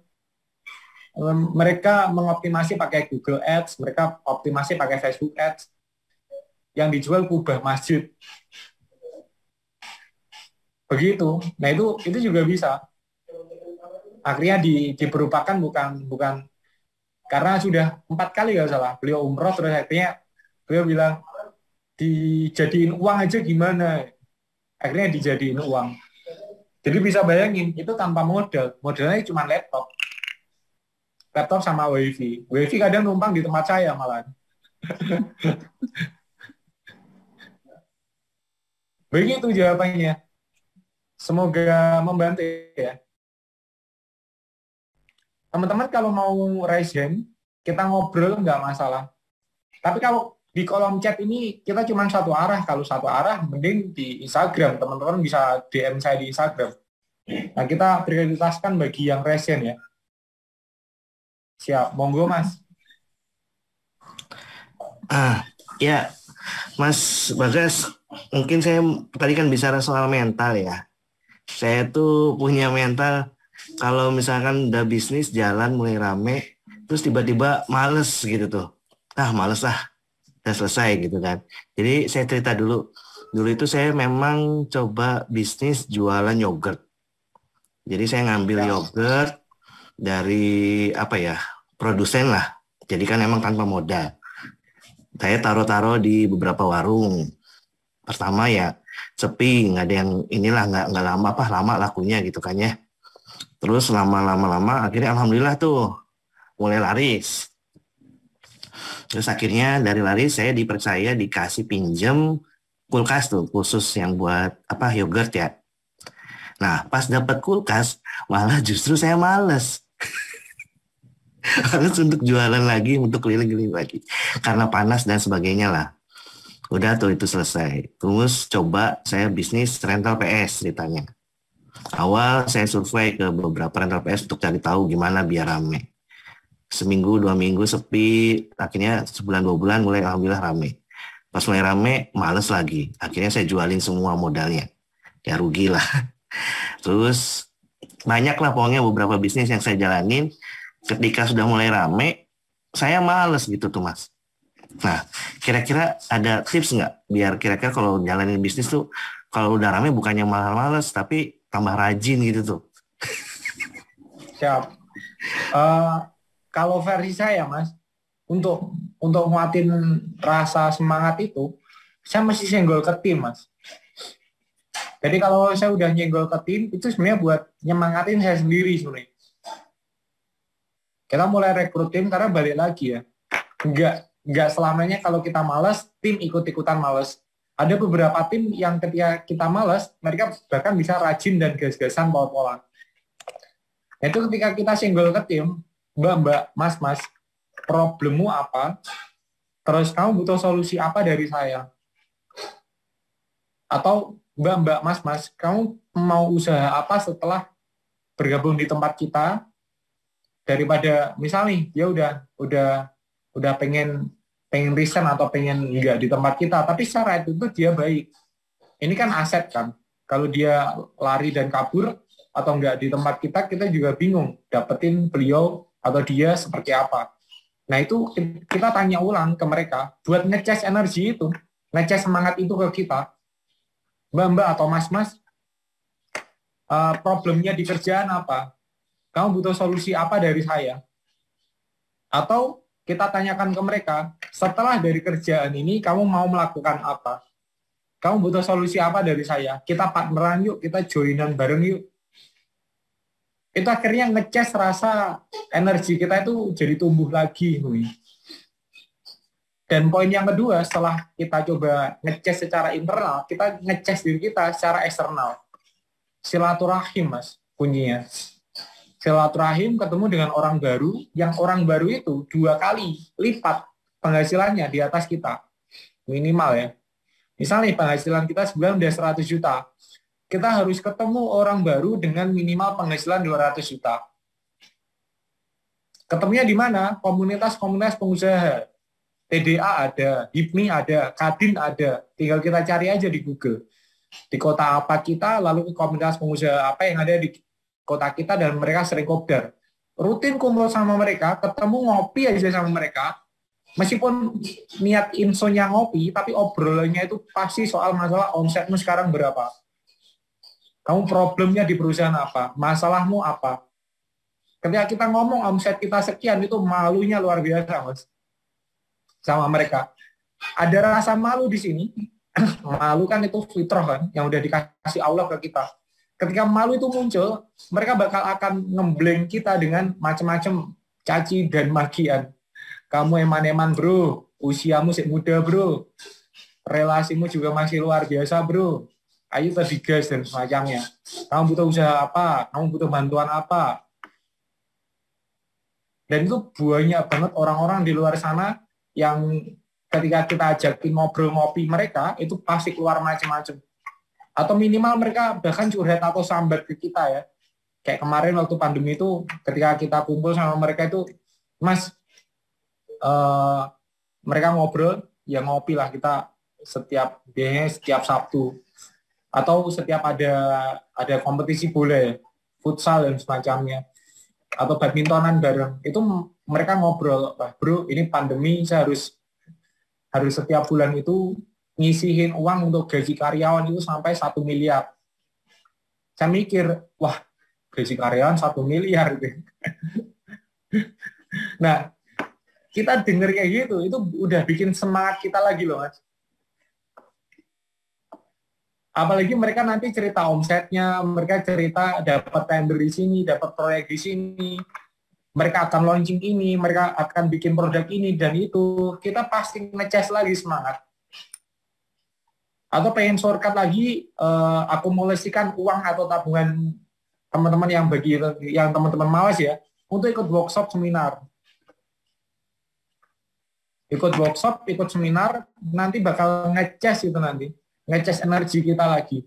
Mereka mengoptimasi pakai Google Ads, mereka optimasi pakai Facebook Ads, yang dijual kubah masjid. Begitu. Nah itu juga bisa. Akhirnya diberupakan bukan karena sudah 4 kali nggak salah beliau umroh, terus akhirnya beliau bilang dijadiin uang aja gimana. Akhirnya dijadiin uang. Jadi bisa bayangin itu tanpa modalnya cuma laptop sama wifi kadang numpang di tempat saya malah. Begitu jawabannya. Semoga membantu ya. Teman-teman kalau mau raise hand, kita ngobrol nggak masalah. Tapi kalau di kolom chat ini kita cuma satu arah. Kalau satu arah, mending di Instagram. Teman-teman bisa DM saya di Instagram. Nah, kita prioritaskan bagi yang raise hand ya. Siap, monggo Mas. Ya, Mas Bagas, Mungkin saya tadi kan bicara soal mental ya. Saya tuh punya mental kalau misalkan udah bisnis jalan mulai rame, terus tiba-tiba males gitu tuh. Ah males ah, udah selesai gitu kan. Jadi saya cerita dulu. Dulu itu saya memang coba bisnis jualan yogurt. Jadi saya ngambil yogurt dari apa ya, produsen lah. Jadi kan emang tanpa modal. Saya taruh-taruh di beberapa warung. Pertama ya sepi, nggak ada yang inilah, nggak lama lama lakunya gitu kan ya. Terus lama akhirnya alhamdulillah tuh mulai laris. Terus akhirnya dari laris saya dipercaya dikasih pinjem kulkas tuh khusus yang buat apa yogurt ya. Nah pas dapat kulkas malah justru saya males. Harus untuk jualan lagi, untuk keliling-keliling lagi. Karena panas dan sebagainya lah. Udah tuh itu selesai. Terus coba saya bisnis rental PS ceritanya. Awal saya survei ke beberapa rental PS untuk cari tahu gimana biar rame. Seminggu, 2 minggu sepi. Akhirnya sebulan, 2 bulan mulai alhamdulillah rame. Pas mulai rame, males lagi. Akhirnya saya jualin semua modalnya. Ya rugi lah. Terus banyak lah pokoknya beberapa bisnis yang saya jalanin. Ketika sudah mulai rame, saya males gitu tuh mas. Nah, kira-kira ada tips nggak biar kira-kira kalau jalanin bisnis tuh kalau udah rame bukannya malah males tapi tambah rajin gitu tuh. Siap. Kalau versi saya mas, untuk nguatin rasa semangat itu, saya mesti senggol ke tim mas. Jadi kalau saya udah nyenggol ke tim, itu sebenarnya buat nyemangatin saya sendiri sebenarnya. Kita mulai rekrut tim karena balik lagi ya. Enggak selamanya kalau kita malas, tim ikut-ikutan malas. Ada beberapa tim yang ketika kita malas, mereka bahkan bisa rajin dan gas-gasan pol-polan. Itu ketika kita singgol ke tim, mbak, mas, problemmu apa? Terus kamu butuh solusi apa dari saya? Atau mbak, mas, kamu mau usaha apa setelah bergabung di tempat kita? Daripada misalnya dia udah pengen resign atau pengen nggak di tempat kita, tapi secara itu dia baik. Ini kan aset kan. Kalau dia lari dan kabur atau nggak di tempat kita, kita juga bingung dapetin beliau atau dia seperti apa. Nah itu kita tanya ulang ke mereka buat ngecas energi itu, ngecas semangat itu ke kita. Mbak atau mas, problemnya di kerjaan apa? Kamu butuh solusi apa dari saya? Atau kita tanyakan ke mereka, setelah dari kerjaan ini, kamu mau melakukan apa? Kamu butuh solusi apa dari saya? Kita partneran yuk, kita joinan bareng yuk. Itu akhirnya ngecas rasa energi kita itu jadi tumbuh lagi. Dan poin yang kedua, setelah kita coba ngecas secara internal, kita ngecas diri kita secara eksternal. Silaturahim, mas, kuncinya. Silaturahim ketemu dengan orang baru, yang orang baru itu 2 kali lipat penghasilannya di atas kita. Minimal ya. Misalnya penghasilan kita sebulan udah 100 juta. Kita harus ketemu orang baru dengan minimal penghasilan 200 juta. Ketemunya di mana? Komunitas-komunitas pengusaha. TDA ada, HIPMI ada, Kadin ada. Tinggal kita cari aja di Google. Di kota apa kita, lalu komunitas pengusaha apa yang ada di kota kita, dan mereka sering kopdar. Rutin kumpul sama mereka, ketemu ngopi aja sama mereka. Meskipun niat insonya ngopi, tapi obrolannya itu pasti soal masalah omsetmu sekarang berapa. Kamu problemnya di perusahaan apa? Masalahmu apa? Ketika kita ngomong omset kita sekian, itu malunya luar biasa, mas. Sama mereka. Ada rasa malu di sini. Malu kan itu fitrah kan, yang udah dikasih Allah ke kita. Ketika malu itu muncul, mereka bakal akan ngembleng kita dengan macam-macam caci dan magian. Kamu eman-eman bro, usiamu masih muda bro, relasimu juga masih luar biasa bro, ayo tadi gas dan semacamnya. Kamu butuh usaha apa? Kamu butuh bantuan apa? Dan itu banyak banget orang-orang di luar sana yang ketika kita ajakin ngobrol ngopi mereka, itu pasti keluar macam-macam. Atau minimal mereka bahkan curhat atau sambat ke kita ya. Kayak kemarin waktu pandemi itu, ketika kita kumpul sama mereka itu, mas, mereka ngobrol, ya ngopi lah kita biasanya setiap Sabtu atau setiap ada kompetisi bola ya, futsal dan semacamnya atau badmintonan bareng. Itu mereka ngobrol, "Wah, bro, ini pandemi, saya harus setiap bulan itu ngisihin uang untuk gaji karyawan itu sampai 1 miliar." Saya mikir, wah, gaji karyawan 1 miliar gitu. Nah, kita denger kayak gitu, itu udah bikin semangat kita lagi loh, Mas. Apalagi mereka nanti cerita omsetnya, mereka cerita dapat tender di sini, dapat proyek di sini, mereka akan launching ini, mereka akan bikin produk ini dan itu, kita pasti ngecas lagi semangat. Atau pengen shortcut lagi, akumulasikan uang atau tabungan teman-teman yang teman-teman malas ya, untuk ikut workshop seminar. Ikut workshop, ikut seminar, nanti bakal ngecas itu nanti. Ngecas energi kita lagi.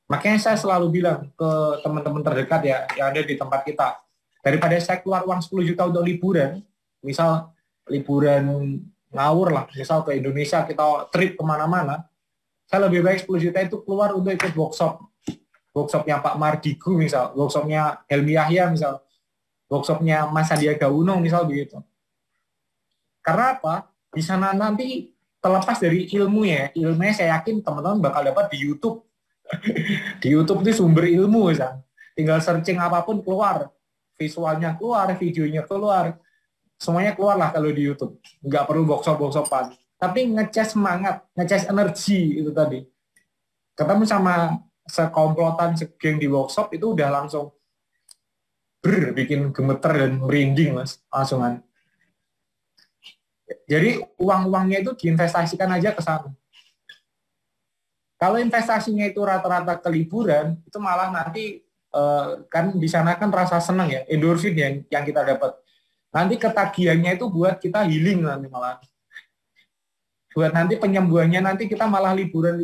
Makanya saya selalu bilang ke teman-teman terdekat ya, yang ada di tempat kita, daripada saya keluar uang 10 juta untuk liburan, misal liburan ngawur lah, misal ke Indonesia, kita trip kemana-mana, saya lebih baik 10 juta itu keluar untuk ikut workshop. Workshopnya Pak Mardigu misal, workshopnya Helmi Yahya misal, workshopnya Mas Sandiaga Uno misal begitu. Karena apa? Di sana nanti terlepas dari ilmunya saya yakin teman-teman bakal dapat di YouTube. Di YouTube itu sumber ilmu, misal. Tinggal searching apapun keluar, visualnya keluar, videonya keluar, semuanya keluar lah kalau di YouTube. Nggak perlu workshop-workshopan. Tapi ngecas semangat, ngecas energi itu tadi. Ketemu sama sekomplotan segeng di workshop itu udah langsung bikin gemeter dan merinding, Mas, langsungan. Jadi uang-uangnya itu diinvestasikan aja ke sana. Kalau investasinya itu rata-rata ke liburan, itu malah nanti kan di sana kan rasa senang ya, endorfin yang kita dapat. Nanti ketagihannya itu buat kita healing nanti malah. Buat nanti penyembuhannya nanti kita malah liburan.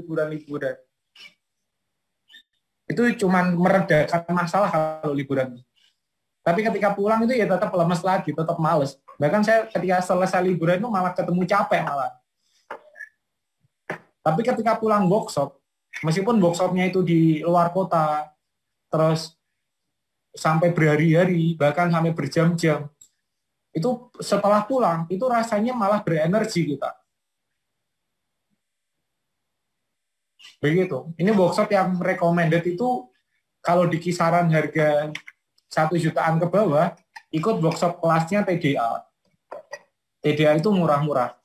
Itu cuman meredakan masalah kalau liburan. Tapi ketika pulang itu ya tetap lemes lagi, tetap males. Bahkan saya ketika selesai liburan itu malah ketemu capek malah. Tapi ketika pulang workshop, meskipun workshopnya itu di luar kota, terus sampai berhari-hari, bahkan sampai berjam-jam, itu setelah pulang, itu rasanya malah berenergi kita. Begitu. Ini workshop yang recommended itu kalau di kisaran harga 1 jutaan ke bawah, ikut workshop kelasnya TDA. TDA itu murah-murah.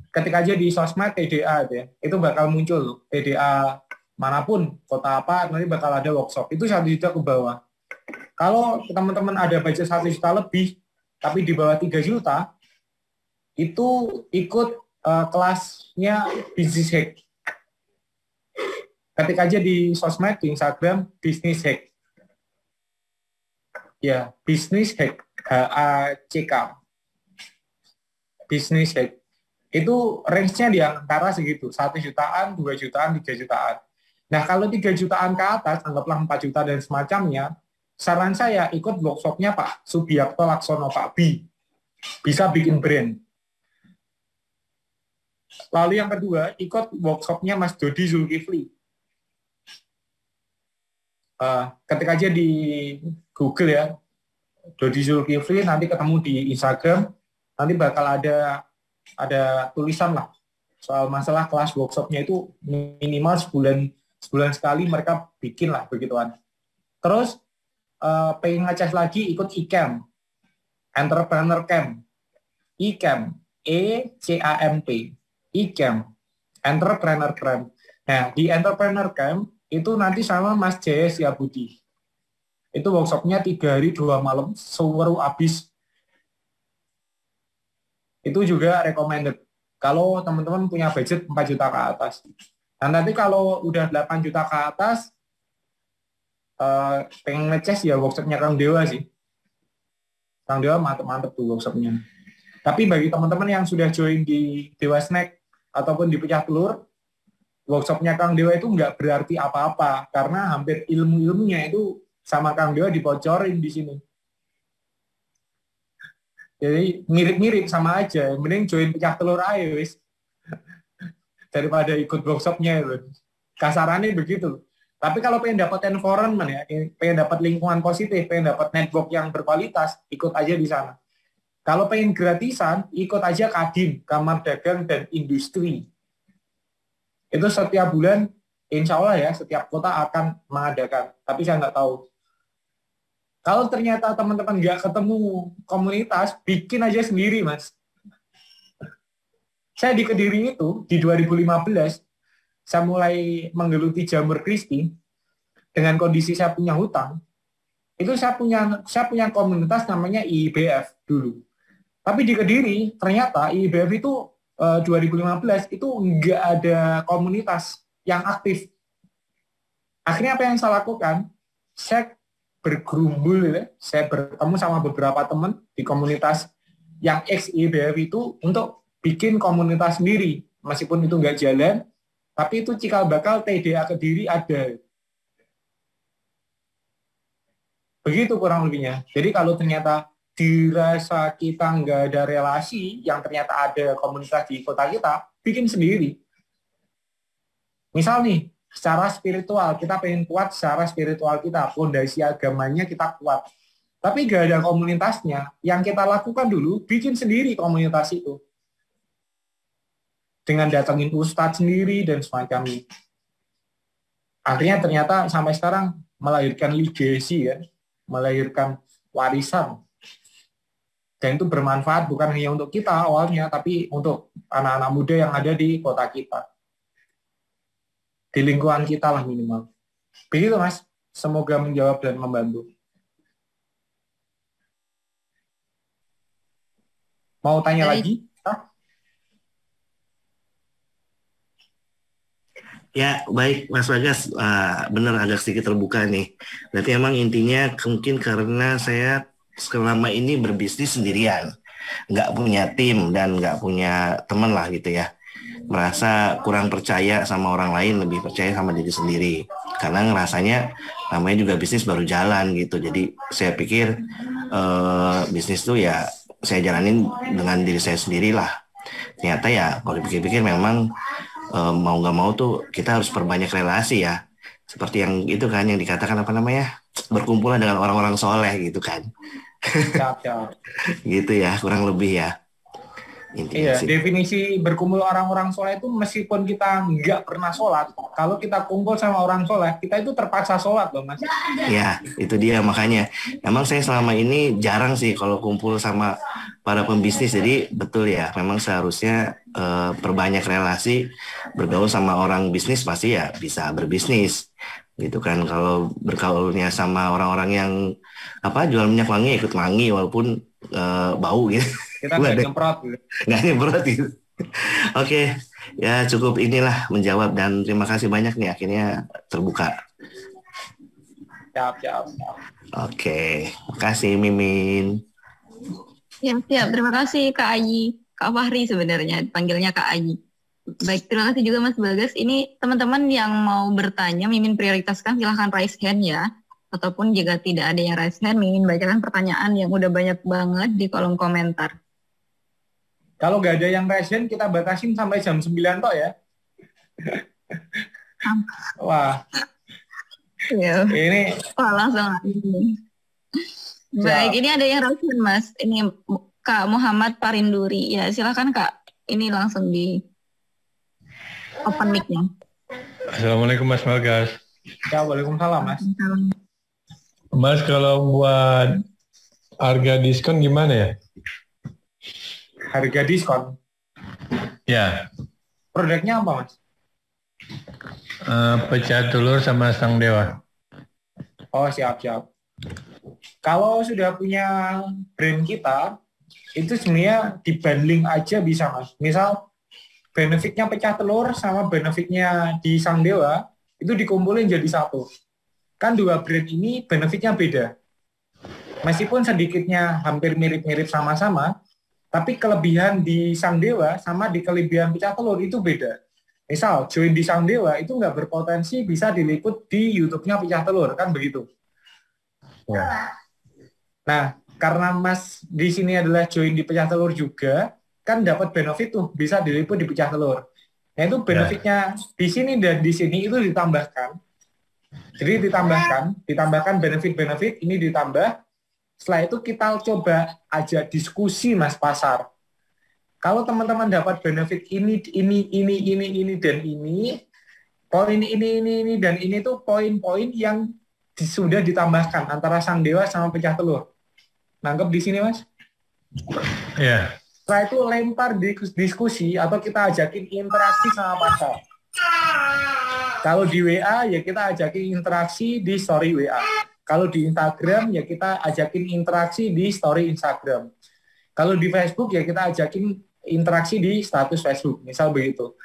Ketika aja di sosmed TDA aja, itu bakal muncul TDA manapun, kota apa, nanti bakal ada workshop. Itu 1 juta ke bawah. Kalau teman-teman ada budget 1 juta lebih, tapi di bawah 3 juta, itu ikut kelasnya Business Hack. Ketik aja di sosmed, di Instagram, Business Hack. Ya, Business Hack, HACK. Business Hack. Itu range-nya di antara segitu, 1 jutaan, 2 jutaan, 3 jutaan. Nah, kalau 3 jutaan ke atas, anggaplah 4 juta dan semacamnya, saran saya ikut workshop-nya Pak Subiakto Laksono, Pak B. Bisa bikin brand. Lalu yang kedua, ikut workshop-nya Mas Dodi Zulkifli. Ketik aja di Google ya, Dodi Zulkifli, nanti ketemu di Instagram, nanti bakal ada tulisan lah soal masalah kelas workshopnya itu minimal sebulan sekali mereka bikin lah begituan. Terus pengen ngecas lagi ikut eCamp, Entrepreneur Camp, eCamp, ECAMP, eCamp, Entrepreneur Camp. Nah di Entrepreneur Camp itu nanti sama Mas Jaya Siabudi. Itu workshopnya 3 hari 2 malam, seru abis. Itu juga recommended. Kalau teman-teman punya budget 4 juta ke atas. Dan nanti kalau udah 8 juta ke atas, pengen ngecas ya workshopnya Kang Dewa sih. Kang Dewa mantep tuh workshopnya. Tapi bagi teman-teman yang sudah join di Dewa Snack ataupun di Pecah Telur, workshopnya Kang Dewa itu nggak berarti apa-apa karena hampir ilmu-ilmunya itu sama Kang Dewa dibocorin di sini. Jadi mirip-mirip sama aja. Mending join Pecah Telur aja wis. daripada ikut workshopnya itu. Kasarannya begitu. Tapi kalau pengen dapat environment ya, pengen dapat lingkungan positif, pengen dapat network yang berkualitas, ikut aja di sana. Kalau pengen gratisan, ikut aja Kadin, Kamar Dagang dan Industri. Itu setiap bulan, insya Allah ya, setiap kota akan mengadakan. Tapi saya nggak tahu. Kalau ternyata teman-teman nggak ketemu komunitas, bikin aja sendiri, Mas. Saya di Kediri itu, di 2015, saya mulai menggeluti jamur crispy, dengan kondisi saya punya hutang, itu saya punya komunitas namanya IIBF dulu. Tapi di Kediri, ternyata IIBF itu 2015 itu nggak ada komunitas yang aktif. Akhirnya apa yang saya lakukan? Saya bergerumbul, ya. Saya bertemu sama beberapa teman di komunitas yang ex-IBF itu untuk bikin komunitas sendiri. Meskipun itu nggak jalan, tapi itu cikal bakal TDA Kediri ada. Begitu kurang lebihnya. Jadi kalau ternyata dirasa kita nggak ada relasi, yang ternyata ada komunitas di kota kita, bikin sendiri. Misal nih, secara spiritual, kita pengen kuat secara spiritual kita, fondasi agamanya kita kuat. Tapi nggak ada komunitasnya, yang kita lakukan dulu, bikin sendiri komunitas itu. Dengan datangin ustadz sendiri dan semacamnya. Akhirnya ternyata sampai sekarang melahirkan legacy ya, melahirkan warisan. Dan itu bermanfaat bukan hanya untuk kita awalnya, tapi untuk anak-anak muda yang ada di kota kita. Di lingkungan kita lah minimal. Begitu Mas, semoga menjawab dan membantu. Mau tanya lagi? Ya, baik Mas Bagas, benar agak sedikit terbuka nih. Berarti emang intinya mungkin karena saya selama ini berbisnis sendirian, nggak punya tim dan nggak punya teman lah gitu ya. Merasa kurang percaya sama orang lain, lebih percaya sama diri sendiri. Karena ngerasanya namanya juga bisnis baru jalan gitu. Jadi saya pikir bisnis tuh ya saya jalanin dengan diri saya sendiri lah. Ternyata ya kalau dipikir-pikir memang mau nggak mau tuh kita harus perbanyak relasi ya. Seperti yang itu kan yang dikatakan apa namanya, berkumpulan dengan orang-orang soleh gitu kan. Gitu ya kurang lebih ya. Intinya sih. Definisi berkumpul orang-orang soleh itu meskipun kita nggak pernah sholat, kalau kita kumpul sama orang soleh, kita itu terpaksa sholat loh Mas. Ya itu dia makanya. Emang saya selama ini jarang sih kalau kumpul sama para pembisnis, jadi betul ya memang seharusnya perbanyak relasi, bergaul sama orang bisnis pasti ya bisa berbisnis gitu kan. Kalau bergaulnya sama orang-orang yang jual minyak wangi ikut wangi walaupun bau gitu. Kita nggak nyemprot gitu. Nggak nyemprot gitu. Oke, ya cukup inilah menjawab dan terima kasih banyak nih akhirnya terbuka. Siap. Oke, makasih Mimin. Siap. Terima kasih Kak Ayi. Kak Fahri sebenarnya, panggilnya Kak Ayi. Baik, terima kasih juga Mas Bagas. Ini teman-teman yang mau bertanya, Mimin prioritaskan silahkan raise hand ya. Ataupun jika tidak ada yang raise hand, Mimin bacakan pertanyaan yang udah banyak banget di kolom komentar. Kalau nggak ada yang raise hand, kita batasin sampai jam 9 toh ya. Wah. Ya. Ini. Wah, langsung. Baik, ini ada yang raise hand Mas. Ini Kak Muhammad Parinduri. Ya, silakan Kak. Ini langsung di open mic-nya. Assalamualaikum Mas Bagas. Ya, waalaikumsalam Mas. Mas, kalau buat harga diskon gimana ya? Harga diskon? Ya. Produknya apa Mas? Pecah telur sama sang dewa. Oh, siap. Kalau sudah punya brand kita, itu sebenarnya dibundling aja bisa Mas. Misal, benefitnya pecah telur sama benefitnya di sang dewa, itu dikumpulin jadi satu. Kan dua brand ini benefitnya beda. Meskipun sedikitnya hampir mirip-mirip sama-sama, tapi kelebihan di Sang Dewa sama di kelebihan pecah telur itu beda. Misal, join di Sang Dewa itu nggak berpotensi bisa diliput di YouTube-nya pecah telur, kan begitu. Ya. Nah, karena Mas di sini adalah join di pecah telur juga, kan dapat benefit tuh, bisa diliput di pecah telur. Nah itu benefitnya di sini dan di sini itu ditambahkan. Jadi ditambahkan benefit-benefit ini ditambah. Setelah itu kita coba aja diskusi Mas pasar. Kalau teman-teman dapat benefit ini dan ini, poin ini dan ini tuh poin-poin yang sudah ditambahkan antara sang dewa sama pecah telur. Nangkep di sini Mas? Ya. Setelah itu lempar diskusi atau kita ajakin interaksi sama pasar. Kalau di WA ya kita ajakin interaksi di story WA. Kalau di Instagram ya kita ajakin interaksi di story Instagram. Kalau di Facebook ya kita ajakin interaksi di status Facebook, misal begitu.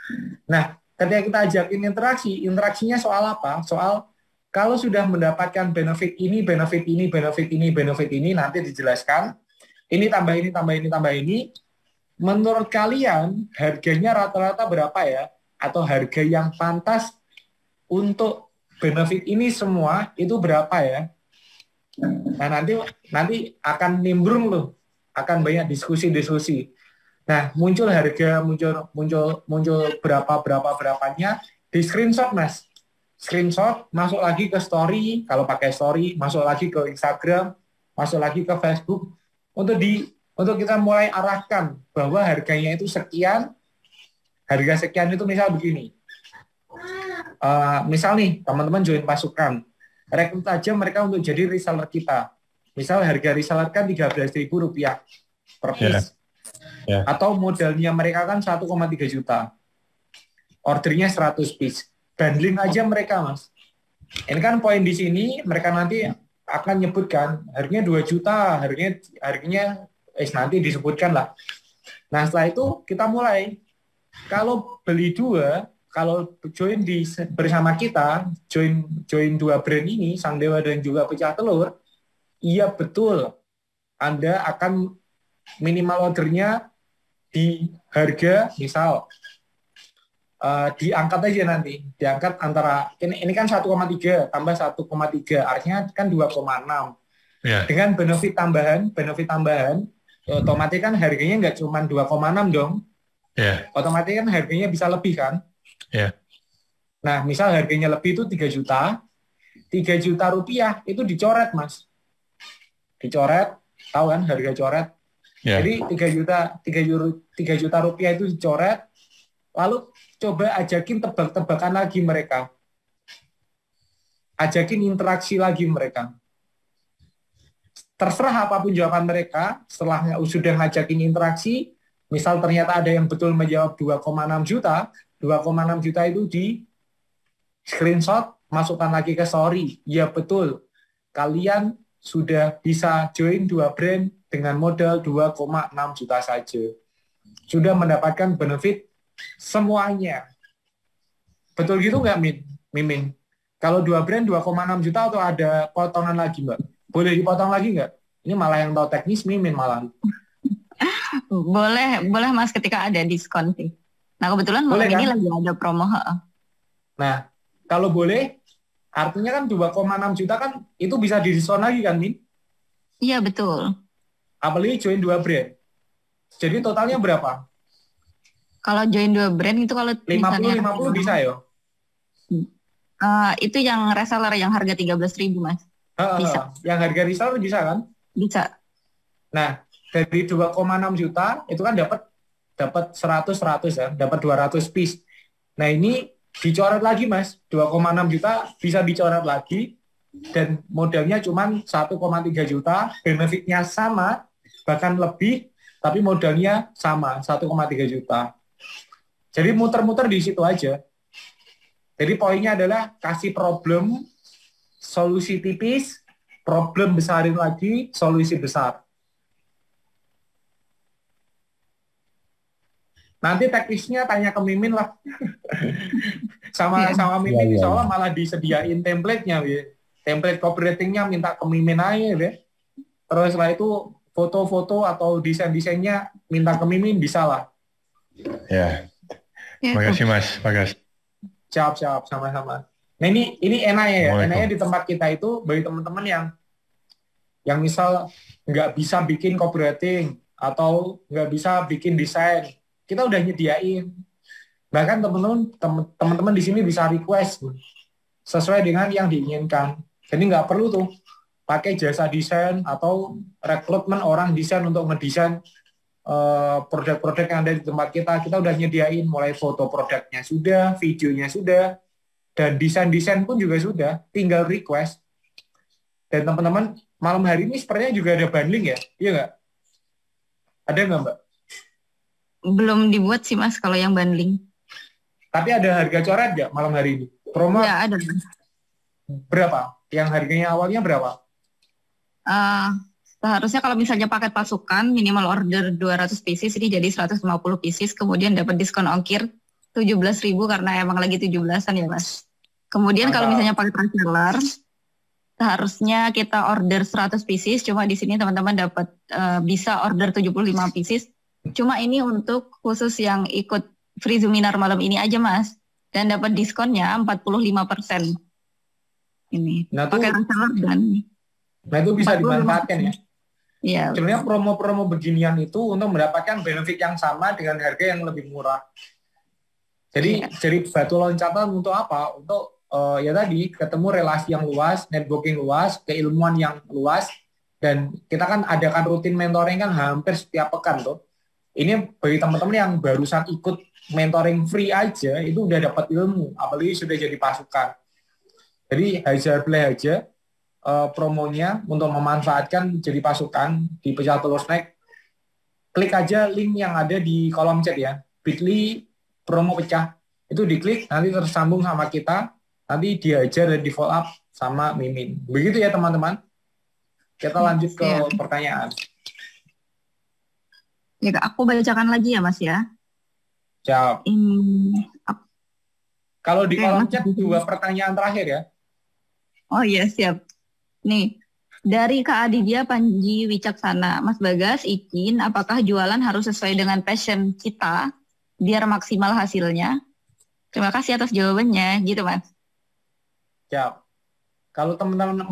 Nah, ketika kita ajakin interaksinya soal apa? Soal kalau sudah mendapatkan benefit ini, nanti dijelaskan. Ini tambah ini. Menurut kalian harganya rata-rata berapa ya? Atau harga yang pantas untuk benefit ini semua itu berapa ya? Nah nanti akan nimbrung loh, akan banyak diskusi. Nah muncul harga, muncul berapanya di screenshot Mas. Screenshot masuk lagi ke story, kalau pakai story masuk lagi ke Instagram, masuk lagi ke Facebook untuk kita mulai arahkan bahwa harganya itu sekian. Harga sekian itu misal begini. Misal nih teman-teman join pasukan, rekrut aja mereka untuk jadi reseller kita. Misal harga reseller kan Rp13.000 per piece. Yeah. Atau modalnya mereka kan 1,3 juta. Ordernya 100 piece. Bundling aja mereka Mas. Ini kan poin di sini mereka nanti akan nyebutkan harganya 2 juta, harganya nanti disebutkan lah. Nah setelah itu kita mulai. Kalau beli 2, kalau join bersama kita, join 2 brand ini, Sang Dewa dan juga Pecah Telur, iya betul, Anda akan minimal ordernya di harga, misal, diangkat aja nanti, diangkat antara, ini kan 1,3 tambah 1,3, artinya kan 2,6. Yeah. Dengan benefit tambahan, otomatis kan harganya nggak cuma 2,6 dong. Yeah. Otomatis kan harganya bisa lebih kan? Yeah. Nah, misal harganya lebih itu 3 juta. 3 juta rupiah itu dicoret, Mas. Dicoret, tahu kan harga coret? Yeah. Jadi 3 juta rupiah itu dicoret. Lalu coba ajakin tebak-tebakan lagi mereka. Ajakin interaksi lagi mereka. Terserah apapun jawaban mereka, setelah sudah ngajakin interaksi, misal ternyata ada yang betul menjawab 2,6 juta, 2,6 juta itu di screenshot, masukkan lagi ke story. Ya betul, kalian sudah bisa join 2 brand dengan modal 2,6 juta saja. Sudah mendapatkan benefit semuanya. Betul gitu nggak, Mimin? Kalau 2 brand 2,6 juta atau ada potongan lagi, Mbak? Boleh dipotong lagi nggak? Ini malah yang tahu teknis, Mimin malah. Boleh Mas ketika ada diskon sih. Nah kebetulan malam ini kan lagi ada promo. Nah kalau boleh, artinya kan 2,6 juta kan itu bisa didiskon lagi kan, Min? Iya betul. Apalagi join 2 brand. Jadi totalnya berapa? Kalau join 2 brand itu kalau 50 bisa ya? Itu yang reseller yang harga 13.000 Mas. Bisa. Yang harga reseller bisa kan? Bisa. Nah dari 2,6 juta itu kan dapat 100 ya, dapat 200 piece. Nah ini dicoret lagi Mas, 2,6 juta bisa dicoret lagi dan modalnya cuma 1,3 juta, benefitnya sama bahkan lebih, tapi modalnya sama 1,3 juta. Jadi muter-muter di situ aja. Jadi poinnya adalah kasih problem, solusi tipis, problem besarin lagi, solusi besar. Nanti teknisnya tanya ke Mimin lah. sama Mimin, soalnya malah disediain template-nya. Template copywriting-nya minta ke Mimin aja. Terus setelah itu foto-foto atau desain-desainnya minta ke Mimin, bisa lah. Ya. Terima kasih Mas Bagas. Siap, sama-sama. Nah ini enak ya. Enaknya di tempat kita itu bagi teman-teman yang misal nggak bisa bikin copywriting atau nggak bisa bikin desain, kita udah nyediain. Bahkan teman-teman di sini bisa request sesuai dengan yang diinginkan. Jadi nggak perlu tuh pakai jasa desain atau rekrutmen orang desain untuk ngedesain produk-produk yang ada di tempat kita. Kita udah nyediain mulai foto produknya sudah, videonya sudah, dan desain-desain pun juga sudah. Tinggal request. Dan teman-teman malam hari ini sepertinya juga ada bundling ya? Iya nggak? Ada nggak Mbak? Belum dibuat sih Mas kalau yang bundling. Tapi ada harga coret nggak malam hari ini? Promo Ya ada. berapa? Yang harganya awalnya berapa? Seharusnya kalau misalnya paket pasukan minimal order 200 pieces ini jadi 150 pieces, kemudian dapat diskon ongkir 17.000 karena emang lagi 17-an ya Mas. Kemudian kalau misalnya paket reseller seharusnya kita order 100 pieces, cuma di sini teman-teman dapat bisa order 75 pieces. Cuma ini untuk khusus yang ikut free Zoominar malam ini aja Mas, dan dapat diskonnya 45%. Ini pakai reseller dan itu bisa dimanfaatkan ya. Iya. Sebenarnya promo-promo beginian itu untuk mendapatkan benefit yang sama dengan harga yang lebih murah. Jadi batu loncatan untuk apa? Untuk ya tadi ketemu relasi yang luas, networking luas, keilmuan yang luas, dan kita kan adakan rutin mentoring kan hampir setiap pekan tuh. Ini bagi teman-teman yang barusan ikut mentoring free aja itu udah dapat ilmu, apalagi sudah jadi pasukan. Jadi hajar play aja promonya untuk memanfaatkan jadi pasukan di Pecah Telur Snack. Klik aja link yang ada di kolom chat ya, bit.ly promo pecah. Itu diklik, nanti tersambung sama kita, nanti diajar dan di follow up sama Mimin. Begitu ya teman-teman. Kita lanjut ke pertanyaan. Ya, aku bacakan lagi ya Mas ya. Siap. Kalau di kolom chat 2 pertanyaan terakhir ya. Oh iya siap. Nih, dari Kak Aditya Panji Wicaksana, Mas Bagas, izin apakah jualan harus sesuai dengan passion kita biar maksimal hasilnya? Terima kasih atas jawabannya, gitu Mas. Siap. Kalau teman-teman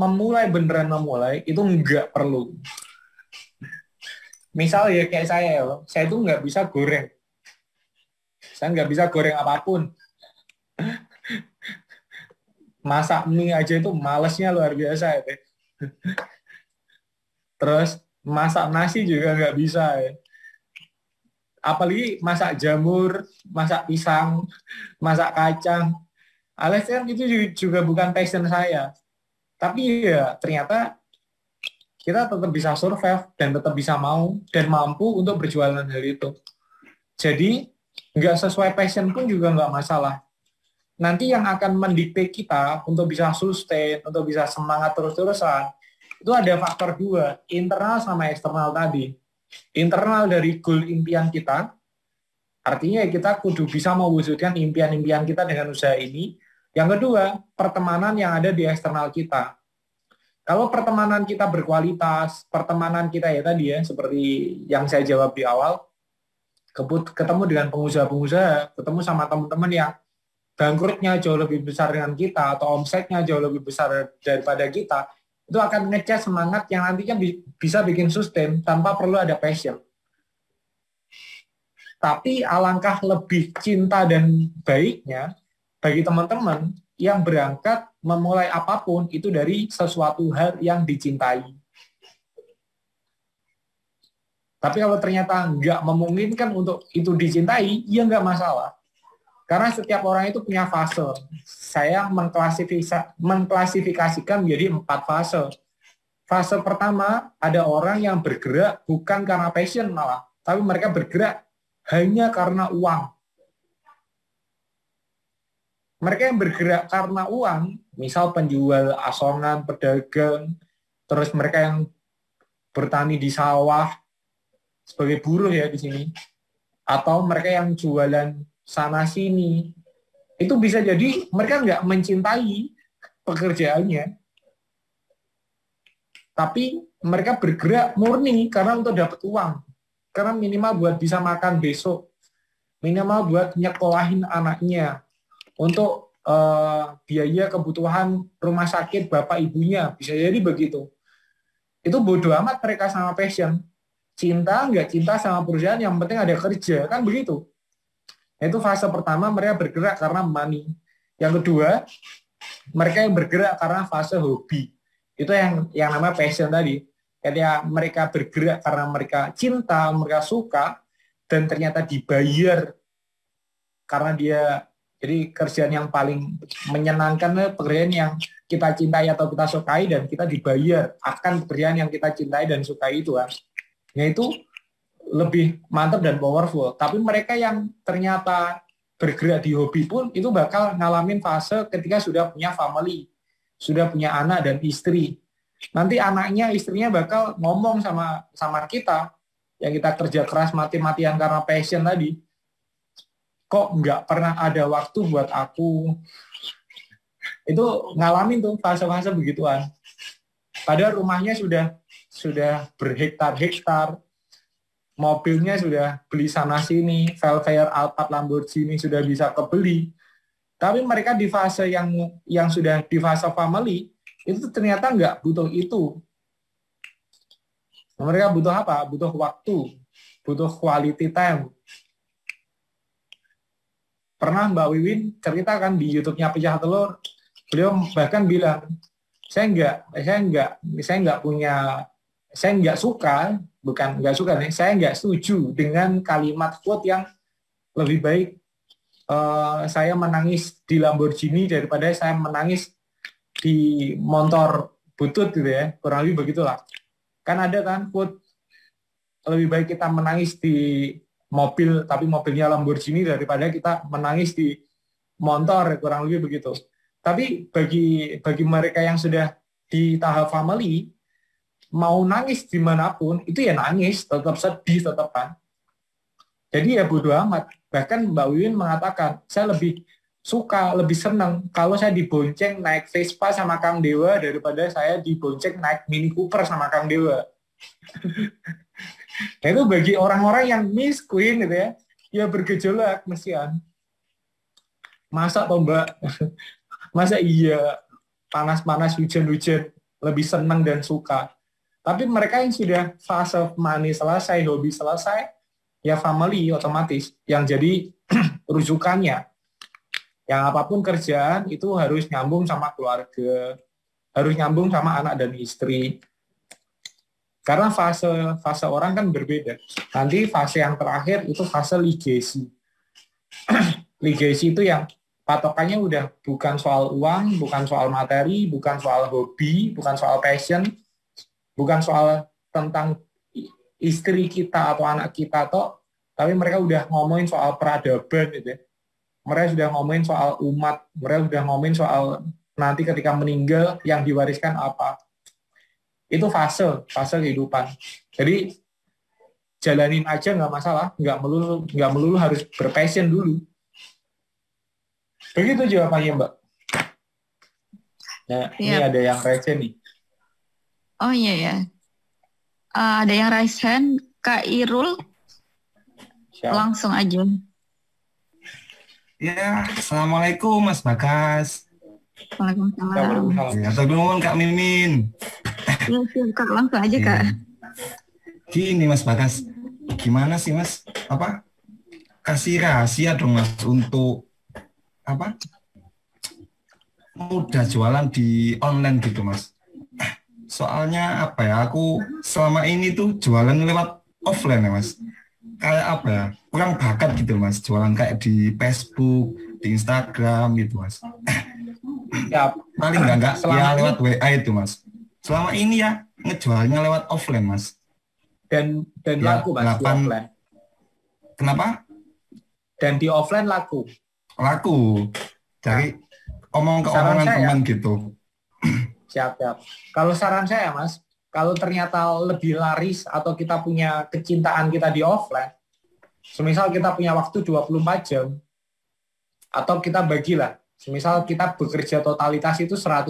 beneran memulai, itu nggak perlu. Misal ya kayak saya itu nggak bisa goreng. Saya nggak bisa goreng apapun. Masak mie aja itu malesnya luar biasa ya. Terus masak nasi juga nggak bisa ya. Apalagi masak jamur, masak pisang, masak kacang. Alias kan itu juga bukan passion saya. Tapi ya ternyata kita tetap bisa survive dan tetap bisa mau dan mampu untuk berjualan hal itu. Jadi nggak sesuai passion pun juga nggak masalah. Nanti yang akan mendikte kita untuk bisa sustain, untuk bisa semangat terus-terusan, itu ada faktor 2, internal sama eksternal tadi. Internal dari goal impian kita, artinya kita kudu bisa mewujudkan impian-impian kita dengan usaha ini. Yang kedua, pertemanan yang ada di eksternal kita. Kalau pertemanan kita berkualitas, pertemanan kita ya tadi ya, seperti yang saya jawab di awal, ketemu dengan pengusaha-pengusaha, ketemu sama teman-teman yang bangkrutnya jauh lebih besar dengan kita, atau omsetnya jauh lebih besar daripada kita, itu akan ngecas semangat yang nantinya bisa bikin sustain tanpa perlu ada passion. Tapi alangkah lebih cinta dan baiknya bagi teman-teman yang berangkat memulai apapun itu dari sesuatu hal yang dicintai. Tapi kalau ternyata nggak memungkinkan untuk itu dicintai, ya nggak masalah. Karena setiap orang itu punya fase. Saya mengklasifikasikan menjadi 4 fase. Fase pertama, ada orang yang bergerak bukan karena passion malah, tapi mereka bergerak hanya karena uang. Mereka yang bergerak karena uang, misal penjual asongan, pedagang, terus mereka yang bertani di sawah sebagai buruh ya di sini, atau mereka yang jualan sana sini, itu bisa jadi mereka nggak mencintai pekerjaannya, tapi mereka bergerak murni karena untuk dapat uang, karena minimal buat bisa makan besok, minimal buat nyekolahin anaknya, untuk biaya kebutuhan rumah sakit bapak ibunya, bisa jadi begitu. Itu bodoh amat mereka sama passion. Cinta nggak cinta sama perusahaan, yang penting ada kerja, kan begitu. Itu fase pertama mereka bergerak karena money. Yang kedua, mereka yang bergerak karena fase hobi. Itu yang namanya passion tadi. Ketika mereka bergerak karena mereka cinta, mereka suka, dan ternyata dibayar karena dia, jadi kerjaan yang paling menyenangkan, pekerjaan yang kita cintai atau kita sukai, dan kita dibayar akan pekerjaan yang kita cintai dan sukai itu kan. Nah itu lebih mantap dan powerful. Tapi mereka yang ternyata bergerak di hobi pun itu bakal ngalamin fase ketika sudah punya family, sudah punya anak dan istri. Nanti anaknya, istrinya bakal ngomong sama kita yang kita kerja keras mati-matian karena passion tadi. Kok nggak pernah ada waktu buat aku? Itu ngalamin tuh fase-fase begituan. Padahal rumahnya sudah berhektar-hektar, mobilnya sudah beli sana sini, Velfare, Alphard, Lamborghini sudah bisa kebeli. Tapi mereka di fase yang sudah di fase family itu ternyata nggak butuh itu. Mereka butuh apa? Butuh waktu, butuh quality time. Pernah Mbak Wiwin cerita kan di YouTube-nya Pecah Telur, beliau bahkan bilang, saya nggak setuju dengan kalimat quote yang lebih baik saya menangis di Lamborghini daripada saya menangis di motor butut gitu ya, kurang lebih begitulah. Kan ada kan quote, lebih baik kita menangis di mobil tapi mobilnya Lamborghini daripada kita menangis di motor, kurang lebih begitu. Tapi bagi mereka yang sudah di tahap family, mau nangis dimanapun itu ya nangis, tetap sedih, tetap kan. Jadi ya bodo amat. Bahkan Mbak Wiwin mengatakan, saya lebih suka, lebih senang kalau saya dibonceng naik Vespa sama Kang Dewa daripada saya dibonceng naik Mini Cooper sama Kang Dewa. Nah, itu bagi orang-orang yang Miss Queen gitu ya bergejolak mestian. Masa toh Mbak? Masa iya panas-panas, hujan-hujan lebih senang dan suka. Tapi mereka yang sudah fase money selesai, hobi selesai, ya family otomatis yang jadi rujukannya. Yang apapun kerjaan itu harus nyambung sama keluarga, harus nyambung sama anak dan istri. Karena fase orang kan berbeda. Nanti fase yang terakhir itu fase legacy. Legacy itu yang patokannya udah bukan soal uang, bukan soal materi, bukan soal hobi, bukan soal passion, bukan soal tentang istri kita atau anak kita tapi mereka udah ngomongin soal peradaban gitu ya. Mereka sudah ngomongin soal umat, mereka sudah ngomongin soal nanti ketika meninggal yang diwariskan apa. Itu fase kehidupan. Jadi jalanin aja nggak masalah, nggak melulu harus berpassion dulu. Begitu jawabannya Mbak. Nah, ini ada yang raise nih. Oh iya ya. Ada yang raise hand, Kak Irul. Siap. Langsung aja. Ya, Assalamualaikum Mas Bagas. Waalaikumsalam. Ya, telepon Kak Mimin. Ya, Kak, langsung aja Kak. Gini Mas Bagas, gimana sih Mas? Kasih rahasia dong Mas untuk mudah jualan di online gitu Mas. Soalnya aku selama ini tuh jualan lewat offline ya Mas. Kayak kurang bakat gitu Mas, jualan kayak di Facebook, di Instagram gitu Mas. Ya, paling enggak ya lewat WA itu Mas. Selama ini ya ngejualnya lewat offline Mas. Dan ya, laku Mas di offline. Kenapa? Dan di offline laku. Jadi omong ke omongan teman gitu. Siap. Kalau saran saya Mas, kalau ternyata lebih laris atau kita punya kecintaan kita di offline, semisal kita punya waktu 24 jam, atau kita bagilah, semisal kita bekerja totalitas itu 100%,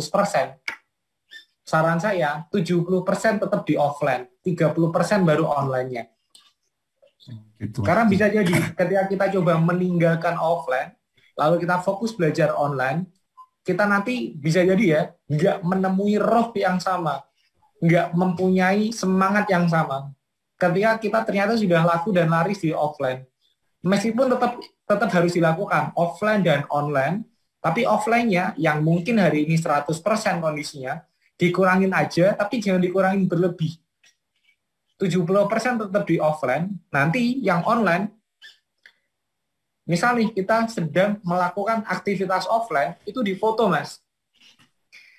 saran saya 70% tetap di offline, 30% baru online-nya. Gitu. Karena bisa jadi ketika kita coba meninggalkan offline, lalu kita fokus belajar online, kita nanti bisa jadi ya nggak menemui roh yang sama, nggak mempunyai semangat yang sama. Ketika kita ternyata sudah laku dan laris di offline, meskipun tetap harus dilakukan offline dan online, tapi offline-nya yang mungkin hari ini 100% kondisinya dikurangin aja, tapi jangan dikurangin berlebih. 70% tetap di offline, nanti yang online, misalnya kita sedang melakukan aktivitas offline, itu difoto, Mas.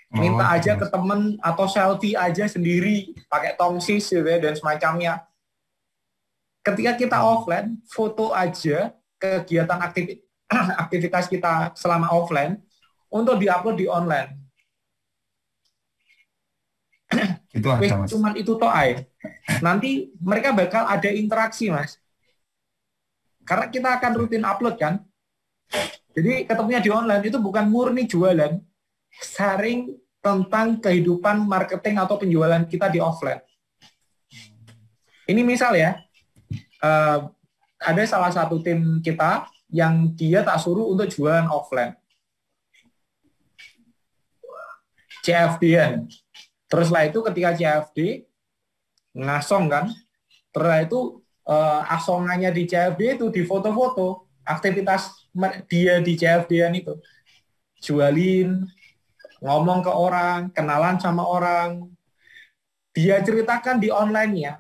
Minta aja ke temen atau selfie aja sendiri, pakai tongsis gitu ya, dan semacamnya. Ketika kita offline, foto aja kegiatan aktivitas kita selama offline untuk diupload di online. Itu ada, Mas. Cuman itu toh nanti mereka bakal ada interaksi, Mas. Karena kita akan rutin upload kan. Jadi ketemunya di online itu bukan murni jualan, sharing tentang kehidupan marketing atau penjualan kita di offline. Ini misal ya, ada salah satu tim kita yang dia tak suruh untuk jualan offline. CFD-an. Terus lah itu ketika CFD ngasong kan, terus itu asongannya di CFD itu di foto-foto aktivitas dia di CFD-an itu, jualin, ngomong ke orang, kenalan sama orang, dia ceritakan di online-nya.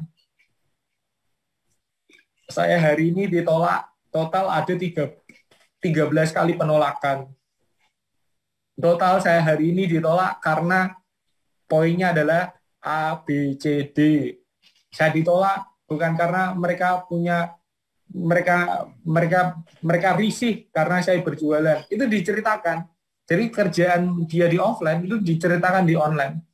Saya hari ini ditolak, total ada 13 kali penolakan. Total saya hari ini ditolak karena poinnya adalah A, B, C, D. Saya ditolak bukan karena mereka risih karena saya berjualan. Itu diceritakan. Jadi kerjaan dia di offline itu diceritakan di online.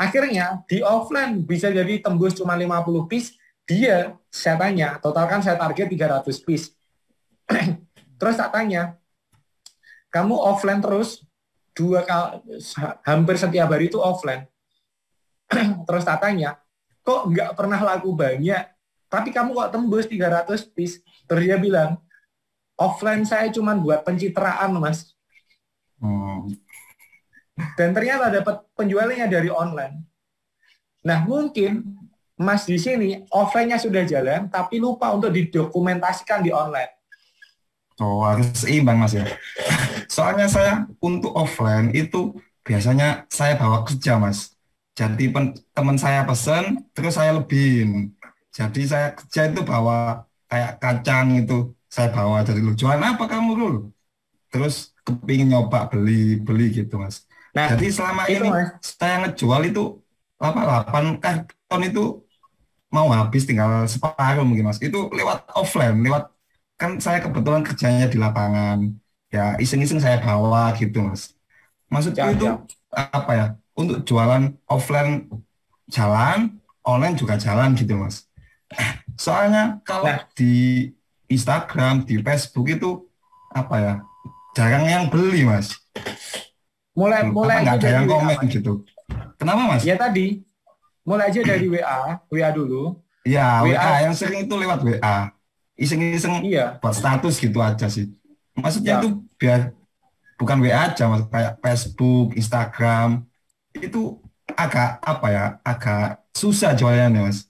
Akhirnya di offline bisa jadi tembus cuma 50 piece. Dia, saya tanya, total kan saya target 300 piece. Terus saya tanya, kamu offline terus, hampir setiap hari itu offline. Terus saya tanya, kok nggak pernah laku banyak, tapi kamu kok tembus 300 piece? Terus dia bilang, offline saya cuma buat pencitraan, Mas. Dan ternyata dapat penjualannya dari online. Nah, mungkin Mas di sini offline-nya sudah jalan, tapi lupa untuk didokumentasikan di online. Oh, harus seimbang, Mas ya. Soalnya saya untuk offline itu biasanya saya bawa kerja, Mas. Jadi teman saya pesan, terus saya lebihin. Jadi saya kerja itu bawa kayak kacang itu, saya bawa. Jadi lu jualan apa kamu dulu? Terus kepingin nyoba beli gitu, Mas. Nah, jadi selama ini Mas, saya ngejual itu 8 karton itu mau habis tinggal separuh mungkin, Mas. Itu lewat offline, kan saya kebetulan kerjanya di lapangan. Ya iseng-iseng saya bawa gitu, Mas. Maksudku itu apa ya? Untuk jualan offline jalan, online juga jalan gitu, Mas. Soalnya kalau di Instagram, di Facebook itu apa ya? Jarang yang beli, Mas. Mulai nggak ada yang komen WA, gitu. Kenapa, Mas? Ya tadi, mulai aja dari WA dulu. Ya, WA yang sering itu lewat WA. Iseng-iseng buat status gitu aja sih. Maksudnya itu biar bukan WA aja, Mas, kayak Facebook, Instagram. Itu agak apa ya? Agak susah jualannya, Mas.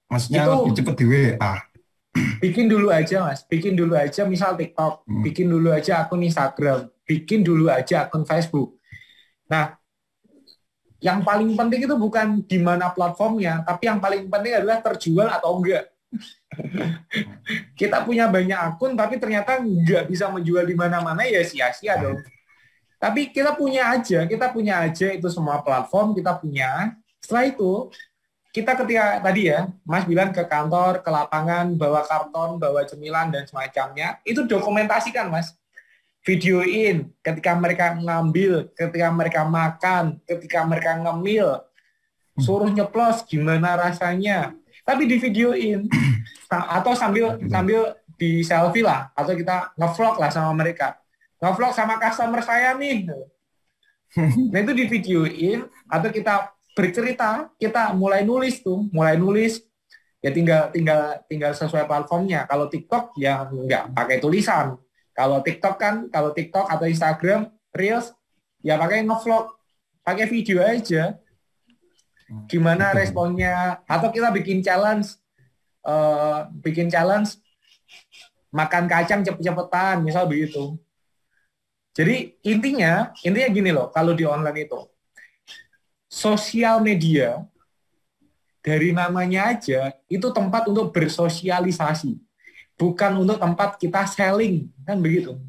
Maksudnya itu lebih cepat di WA. Bikin dulu aja, Mas. Bikin dulu aja misal TikTok, bikin dulu aja akun Instagram, bikin dulu aja akun Facebook. Nah, yang paling penting itu bukan di mana platformnya, tapi yang paling penting adalah terjual atau enggak. Kita punya banyak akun, tapi ternyata nggak bisa menjual di mana-mana, ya sia-sia dong. Tapi kita punya aja itu semua platform kita punya. Setelah itu, kita ketika tadi ya, Mas bilang ke kantor, ke lapangan, bawa karton, bawa cemilan, dan semacamnya, itu dokumentasikan, Mas. Videoin ketika mereka ngambil, ketika mereka makan, ketika mereka ngemil, suruh nyeplos gimana rasanya. Tapi di videoin, atau sambil di selfie lah, atau kita ngevlog lah sama mereka. Ngevlog sama customer saya nih. Nah itu di videoin, atau kita bercerita, kita mulai nulis, ya tinggal sesuai platformnya. Kalau TikTok ya nggak pakai tulisan. Kalau TikTok atau Instagram Reels ya pakai ngevlog, pakai video aja. Gimana responnya? Atau kita bikin challenge makan kacang cepet-cepetan, misal begitu. Jadi intinya gini loh, kalau di online itu, sosial media dari namanya aja itu tempat untuk bersosialisasi, bukan untuk tempat kita selling, kan begitu.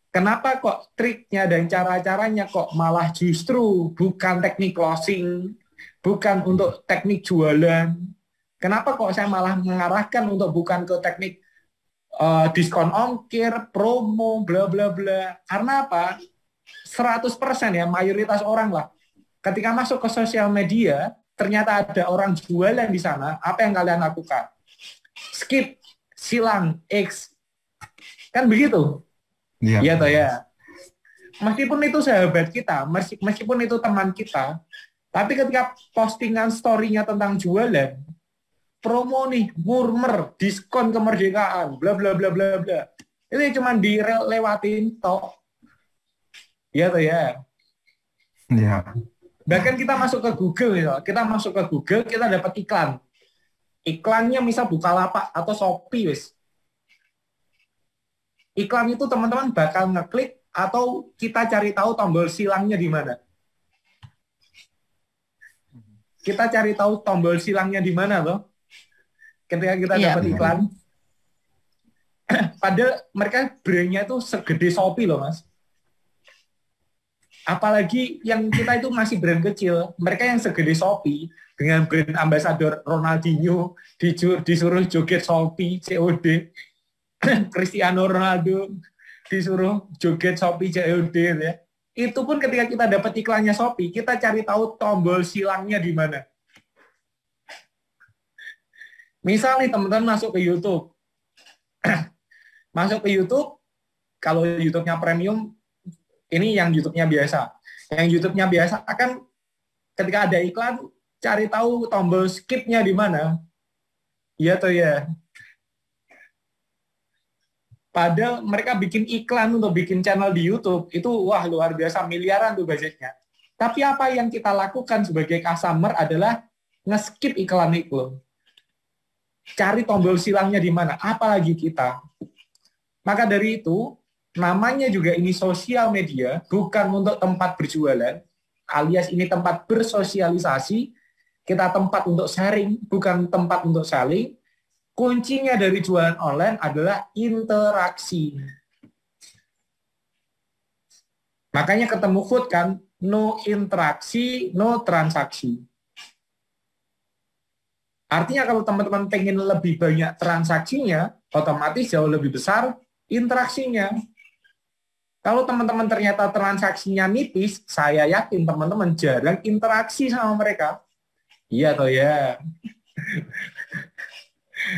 Kenapa kok triknya dan cara-caranya kok malah justru bukan teknik closing, bukan untuk teknik jualan? Kenapa kok saya malah mengarahkan untuk bukan ke teknik diskon ongkir, promo, bla bla bla. Karena apa? 100% ya, mayoritas orang lah. Ketika masuk ke sosial media, ternyata ada orang jualan di sana, apa yang kalian lakukan? Skip, silang, X. Kan begitu? Iya toh ya. Meskipun itu sahabat kita, meskipun itu teman kita, tapi ketika postingan story-nya tentang jualan, promo nih, murmer, diskon kemerdekaan, bla bla bla bla bla. Itu cuma dilewatin tok. Iya toh ya. Iya. Bahkan kita masuk ke Google ya, kita dapat iklan. Iklannya misal Bukalapak atau Shopee wis. Iklan itu teman-teman bakal ngeklik atau kita cari tahu tombol silangnya di mana. Kita cari tahu tombol silangnya di mana loh. Ketika kita dapat iklan, padahal mereka brandnya itu segede Shopee loh mas. Apalagi yang kita itu masih brand kecil, mereka yang segede Shopee dengan brand ambasador Ronaldinho disuruh joget Shopee COD, Cristiano Ronaldo disuruh joget Shopee COD ya. Itu pun ketika kita dapat iklannya Shopee, kita cari tahu tombol silangnya di mana. Misal nih teman-teman masuk ke YouTube. Masuk ke YouTube, kalau YouTube-nya premium, ini yang YouTube-nya biasa. Yang YouTube-nya biasa akan ketika ada iklan, cari tahu tombol skip-nya di mana. Iya atau ya? Padahal mereka bikin iklan untuk bikin channel di YouTube, itu wah luar biasa, miliaran tuh budgetnya. Tapi apa yang kita lakukan sebagai customer adalah nge-skip iklan itu. Cari tombol silangnya di mana, apalagi kita. Maka dari itu, namanya juga ini sosial media, bukan untuk tempat berjualan, alias ini tempat bersosialisasi, kita tempat untuk sharing, bukan tempat untuk saling. Kuncinya dari jualan online adalah interaksi. Makanya ketemu food kan, no interaksi, no transaksi. Artinya kalau teman-teman pengen lebih banyak transaksinya, otomatis jauh lebih besar interaksinya. Kalau teman-teman ternyata transaksinya nipis, saya yakin teman-teman jarang interaksi sama mereka. Iya atau ya?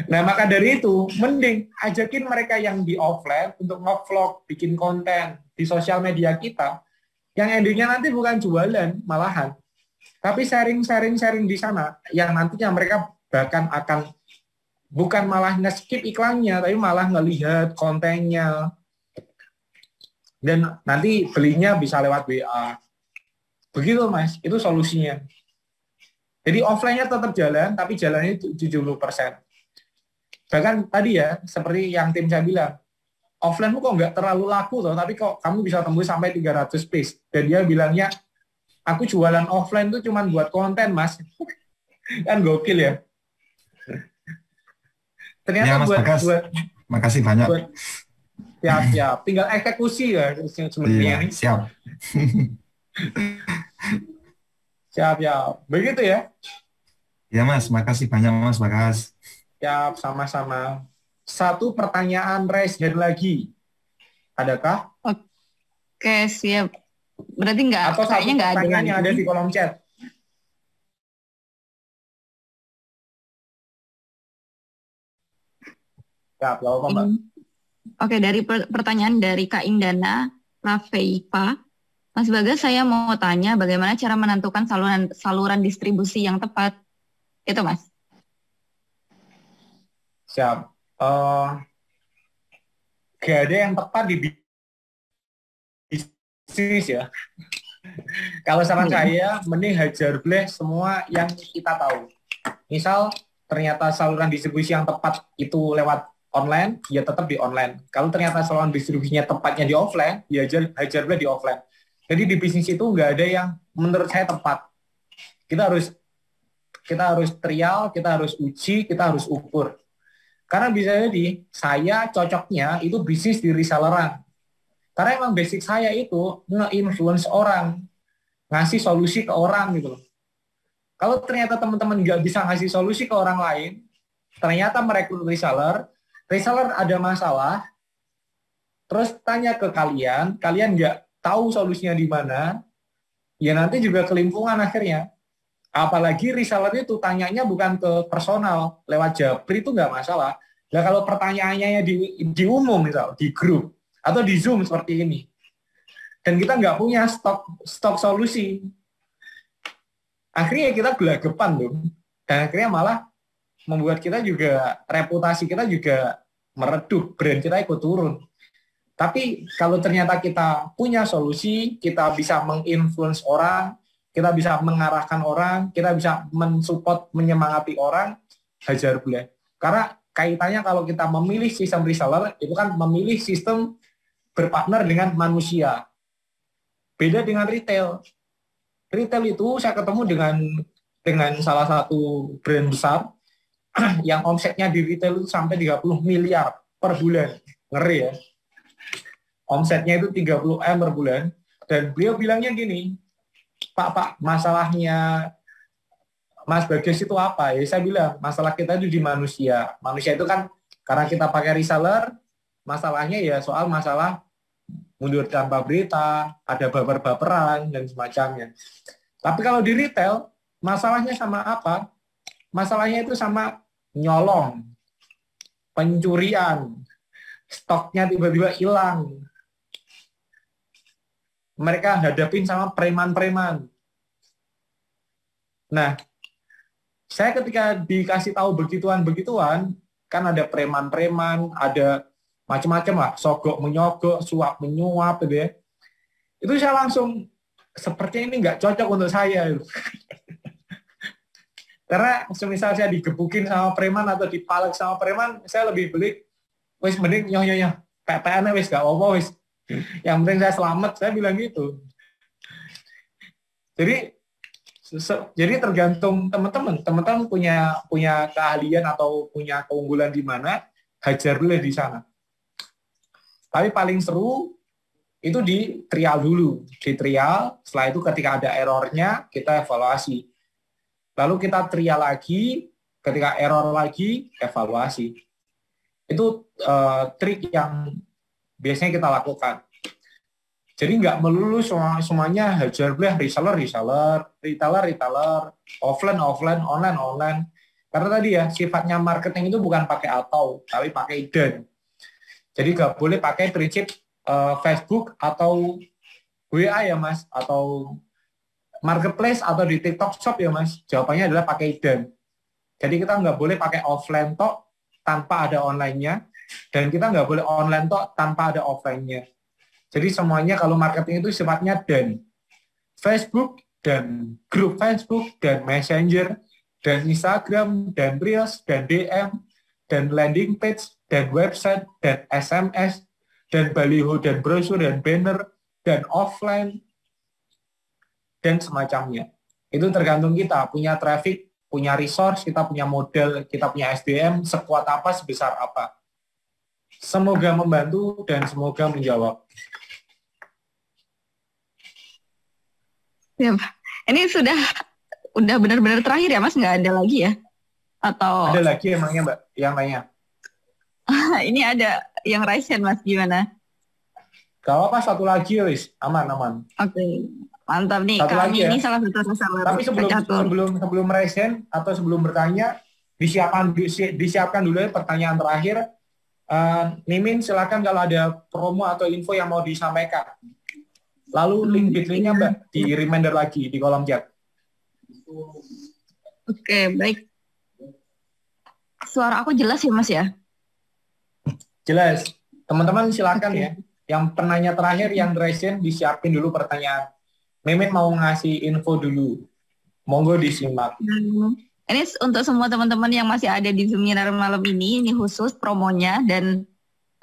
Nah, maka dari itu, mending ajakin mereka yang di offline untuk nge-vlog, bikin konten di sosial media kita, yang endingnya nanti bukan jualan, malahan. Tapi sharing di sana, yang nantinya mereka bahkan akan bukan malah nge-skip iklannya, tapi malah ngelihat kontennya. Dan nanti belinya bisa lewat WA. Begitu mas, itu solusinya. Jadi offline-nya tetap jalan, tapi jalannya 70%. Bahkan tadi ya, seperti yang tim saya bilang, offline kok nggak terlalu laku loh, tapi kok kamu bisa tembus sampai 300 piece. Dan dia bilangnya, aku jualan offline tuh cuma buat konten mas. Kan gokil ya. Ternyata ya, buat makasih banyak. Siap. Tinggal eksekusi ya sebenarnya. Iya, siap. Siap. Begitu ya. Ya mas, makasih banyak mas Bagas. Siap, sama-sama. Satu pertanyaan raise hand lagi. Adakah? Oke, siap. Berarti enggak, atau kayaknya enggak ada pertanyaan yang ada di kolom chat. Siap, gak apa-apa, Mbak. Oke, dari pertanyaan dari Kak Indana Rafeipa. Mas Bagas, saya mau tanya bagaimana cara menentukan saluran distribusi yang tepat. Itu, Mas. Siap. Gak ada yang tepat di bisnis ya. Kalau saran saya, mending hajar bleh semua yang kita tahu. Misal, ternyata saluran distribusi yang tepat itu lewat online, ya tetap di online. Kalau ternyata saluran distribusinya tepatnya di offline, ya hajar boleh di offline. Jadi di bisnis itu nggak ada yang menurut saya tepat. Kita harus trial, kita harus uji, kita harus ukur. Karena bisa jadi saya cocoknya itu bisnis di reselleran. Karena emang basic saya itu nge-influence orang, ngasih solusi ke orang gitu loh. Kalau ternyata teman-teman nggak bisa ngasih solusi ke orang lain, ternyata merekrut reseller ada masalah, terus tanya ke kalian nggak tahu solusinya di mana, ya nanti juga kelimpungan akhirnya. Apalagi reseller itu tanyanya bukan ke personal, lewat Japri itu nggak masalah. Nah kalau pertanyaannya di umum misal, di grup, atau di Zoom seperti ini, dan kita nggak punya stok solusi, akhirnya kita gelagapan tuh, dan akhirnya malah membuat kita juga, reputasi kita juga meredup, brand kita ikut turun. Tapi kalau ternyata kita punya solusi, kita bisa menginfluence orang, kita bisa mengarahkan orang, kita bisa mensupport, menyemangati orang, hajar boleh. Karena kaitannya kalau kita memilih sistem reseller, itu kan memilih sistem berpartner dengan manusia. Beda dengan retail. Retail itu saya ketemu dengan salah satu brand besar, yang omsetnya di retail itu sampai 30 miliar per bulan. Ngeri ya. Omsetnya itu 30 M per bulan. Dan beliau bilangnya gini, Pak, masalahnya Mas Bagas itu apa? Ya saya bilang, masalah kita itu di manusia. Manusia itu kan, karena kita pakai reseller, masalahnya ya soal masalah mundur tanpa berita, ada baper-baperan, dan semacamnya. Tapi kalau di retail, masalahnya sama apa? Masalahnya itu sama nyolong, pencurian, stoknya tiba-tiba hilang. Mereka hadapin sama preman-preman. Nah, saya ketika dikasih tahu begituan, kan ada preman-preman, ada macam-macam lah, sogok menyogok, suap menyuap, gitu ya. Itu saya langsung, sepertinya ini nggak cocok untuk saya. Karena semisal saya digebukin sama preman atau dipalak sama preman, saya lebih beli, wis mending nyoh-nyoh, PPN wis gak apa-apa wis. Yang penting saya selamat, saya bilang gitu. Jadi tergantung teman-teman punya keahlian atau punya keunggulan di mana, hajar dulu di sana. Tapi paling seru itu di trial dulu, setelah itu ketika ada errornya kita evaluasi. Lalu kita trial lagi, ketika error lagi evaluasi. Itu trik yang biasanya kita lakukan. Jadi nggak melulu semuanya hajar boleh reseller, retailer, offline, online. Karena tadi ya sifatnya marketing itu bukan pakai atau, tapi pakai dan. Jadi nggak boleh pakai prinsip Facebook atau WA ya Mas, atau marketplace atau di TikTok Shop ya Mas. Jawabannya adalah pakai dan. Jadi kita nggak boleh pakai offline tok tanpa ada online-nya, dan kita nggak boleh online tok tanpa ada offline-nya. Jadi semuanya kalau marketing itu sifatnya dan. Facebook dan grup Facebook dan Messenger dan Instagram dan Reels dan DM dan landing page dan website dan SMS dan baliho dan brosur dan banner dan offline dan semacamnya. Itu tergantung kita punya traffic, punya resource, kita punya model, kita punya SDM sekuat apa, sebesar apa. Semoga membantu dan semoga menjawab. Ya, ini udah benar-benar terakhir ya Mas, nggak ada lagi ya? Atau ada lagi emangnya Mbak yang lainnya? Ini ada yang raise hand Mas, gimana? Gak apa-apa, satu lagi wis, aman. Oke, mantap nih. Satu Kami lagi, ini ya. salah satu reseller. Tapi sebelum raise hand atau sebelum bertanya, disiapkan dulu ya pertanyaan terakhir. Mimin silakan kalau ada promo atau info yang mau disampaikan. Lalu link Bitly-nya Mbak di reminder lagi di kolom chat. Oke, baik. Suara aku jelas ya Mas ya? Jelas. Teman-teman silakan ya. Yang penanya terakhir yang raise disiapin dulu pertanyaan. Mimin mau ngasih info dulu. Monggo disimak. Ini untuk semua teman-teman yang masih ada di seminar malam ini khusus promonya dan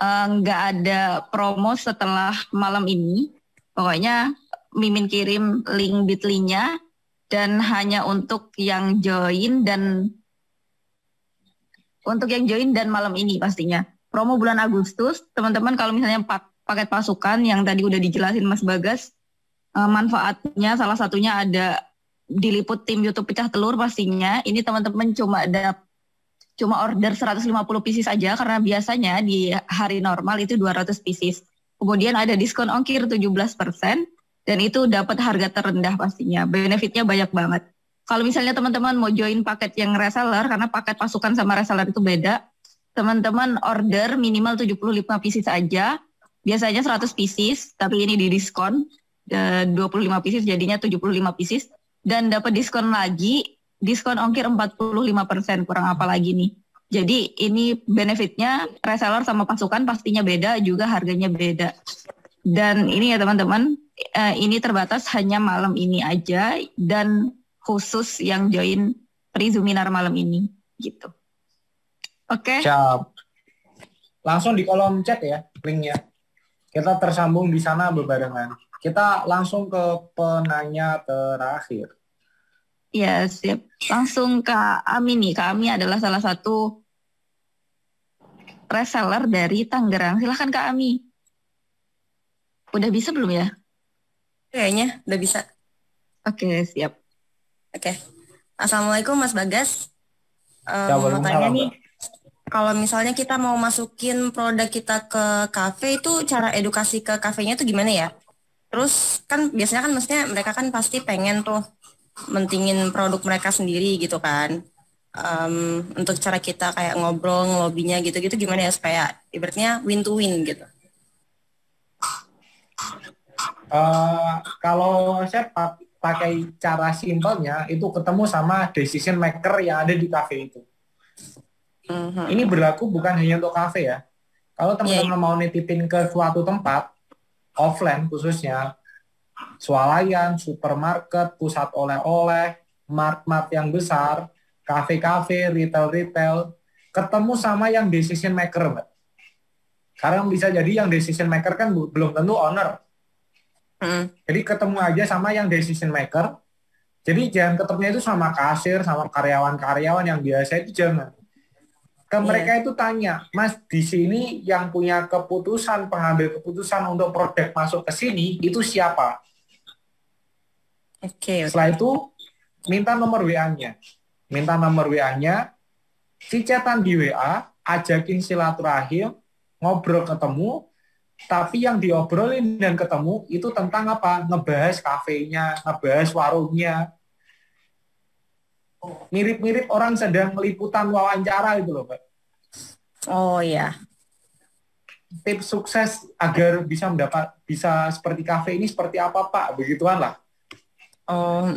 nggak ada promo setelah malam ini. Pokoknya Mimin kirim link Bitly-nya dan hanya untuk yang join dan malam ini pastinya. Promo bulan Agustus, teman-teman kalau misalnya paket pasukan yang tadi udah dijelasin Mas Bagas, manfaatnya salah satunya ada diliput tim YouTube Pecah Telur pastinya. Ini teman-teman cuma order 150 pieces aja karena biasanya di hari normal itu 200 pieces. Kemudian ada diskon ongkir 17% dan itu dapat harga terendah pastinya. Benefitnya banyak banget. Kalau misalnya teman-teman mau join paket yang reseller, karena paket pasukan sama reseller itu beda, teman-teman order minimal 75 pieces aja. Biasanya 100 pieces, tapi ini di diskon 25 pieces jadinya 75 pieces. Dan dapat diskon lagi, diskon ongkir 45%, kurang apa lagi nih. Jadi ini benefitnya reseller sama pasukan pastinya beda, juga harganya beda. Dan ini ya teman-teman, ini terbatas hanya malam ini aja dan khusus yang join pre-Zoominar malam ini gitu. Oke. Siap. Langsung di kolom chat ya linknya. Kita tersambung di sana bebarengan. Kita langsung ke penanya terakhir. Ya, siap. Langsung Kak Ami nih. Kak Ami adalah salah satu reseller dari Tangerang. Silahkan Kak Ami. Udah bisa belum ya? Kayaknya udah bisa. Oke, siap. Oke. Assalamualaikum Mas Bagas. Mau tanya nih, kalau misalnya kita mau masukin produk kita ke kafe, itu cara edukasi ke kafenya itu gimana ya? Terus kan biasanya kan maksudnya mereka kan pasti pengen tuh mentingin produk mereka sendiri gitu kan. Untuk cara kita kayak ngobrol, ngelobinya gitu-gitu gimana ya supaya ibaratnya win to win gitu. Kalau saya pakai cara simpelnya itu ketemu sama decision maker yang ada di kafe itu. Ini berlaku bukan hanya untuk kafe ya. Kalau teman-teman mau nitipin ke suatu tempat, offline khususnya, swalayan, supermarket, pusat oleh-oleh, mart-mart yang besar, kafe-kafe, retail-retail, ketemu sama yang decision maker, Mbak. Karena bisa jadi yang decision maker kan belum tentu owner. Jadi ketemu aja sama yang decision maker. Jadi jangan ketemunya itu sama kasir, sama karyawan-karyawan yang biasa itu jangan. Ke mereka itu tanya, Mas, di sini yang punya keputusan, pengambil keputusan untuk produk masuk ke sini, itu siapa? Oke. Setelah itu, minta nomor WA-nya. Minta nomor WA-nya, chatan di WA, ajakin silaturahim, ngobrol ketemu, tapi yang diobrolin dan ketemu, itu tentang apa? Ngebahas kafenya, ngebahas warungnya. Mirip-mirip orang sedang meliputan wawancara itu loh, Pak. Oh iya. Tips sukses agar bisa seperti kafe ini seperti apa, Pak? Begituan lah.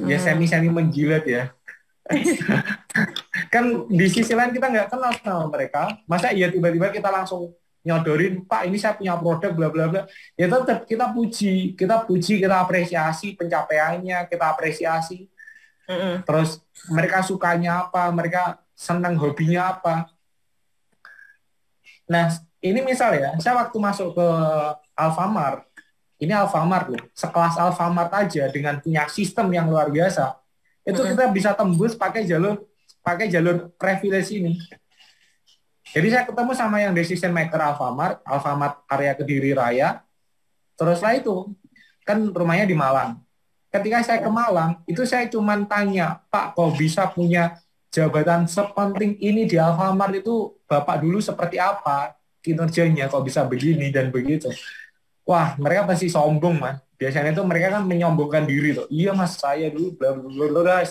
Ya semi-semi menjilat ya. Kan di sisi lain kita nggak kenal sama mereka. Masa iya tiba-tiba kita langsung nyodorin, Pak ini saya punya produk bla bla bla. Ya tetap kita puji, kita apresiasi pencapaiannya, kita apresiasi. Terus mereka sukanya apa, mereka senang hobinya apa. Nah, ini misal ya, saya waktu masuk ke Alfamart, ini Alfamart loh, sekelas Alfamart aja dengan punya sistem yang luar biasa, itu kita bisa tembus pakai jalur privilege ini. Jadi saya ketemu sama yang decision maker Alfamart area Kediri Raya, teruslah itu, kan rumahnya di Malang. Ketika saya ke Malang, itu saya cuma tanya, Pak, kok bisa punya jabatan sepenting ini di Alfamart itu, Bapak dulu seperti apa kinerjanya, kok bisa begini dan begitu. Wah, mereka pasti sombong, Mas. Biasanya itu mereka kan menyombongkan diri tuh. Iya, Mas, saya dulu bla bla bla.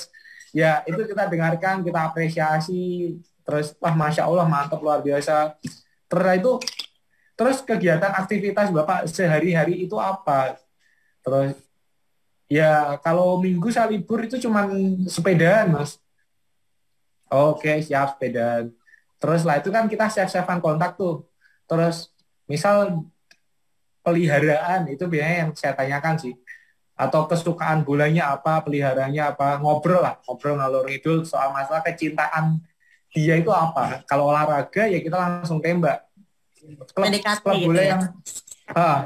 Ya, itu kita dengarkan, kita apresiasi, terus wah Masya Allah mantap luar biasa. Terus kegiatan aktivitas Bapak sehari-hari itu apa? Terus ya kalau minggu saya libur itu cuma sepedaan, Mas. Oke, siap sepedaan. Terus lah itu kan kita save-savean kontak tuh. Terus misal peliharaan itu biasanya yang saya tanyakan sih. atau kesukaan bolanya apa, peliharanya apa, ngobrol lah, ngobrol ngalor ngidul soal masalah kecintaan dia itu apa. Kalau olahraga ya kita langsung tembak. Klub gitu bola ya? yang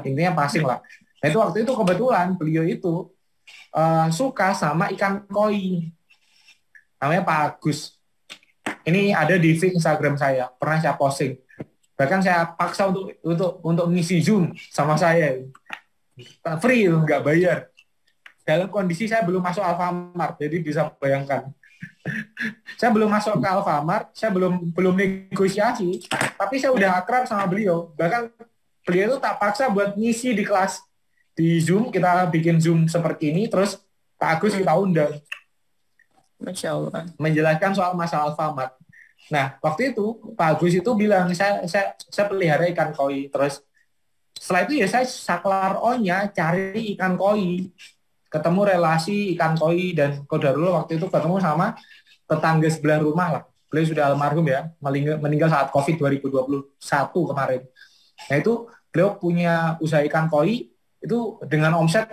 intinya passing lah. Nah itu waktu itu kebetulan beliau itu suka sama ikan koi, namanya Pak Agus. Ini ada di feed Instagram saya, pernah saya posting. Bahkan saya paksa untuk ngisi Zoom sama saya, free, nggak bayar. Dalam kondisi saya belum masuk Alfamart, jadi bisa bayangkan. Saya belum masuk ke Alfamart, saya belum negosiasi, tapi saya udah akrab sama beliau. Bahkan beliau itu tak paksa buat ngisi di kelas di Zoom, kita bikin Zoom seperti ini, terus Pak Agus kita undang. Masya Allah. Menjelaskan soal masalah Alfamart. Nah, waktu itu Pak Agus itu bilang, saya pelihara ikan koi. Terus setelah itu ya saya saklar on-nya cari ikan koi. Ketemu relasi ikan koi dan kodarullah waktu itu ketemu sama tetangga sebelah rumah lah. Beliau sudah almarhum ya, meninggal saat COVID 2021 kemarin. Nah itu beliau punya usaha ikan koi, itu dengan omset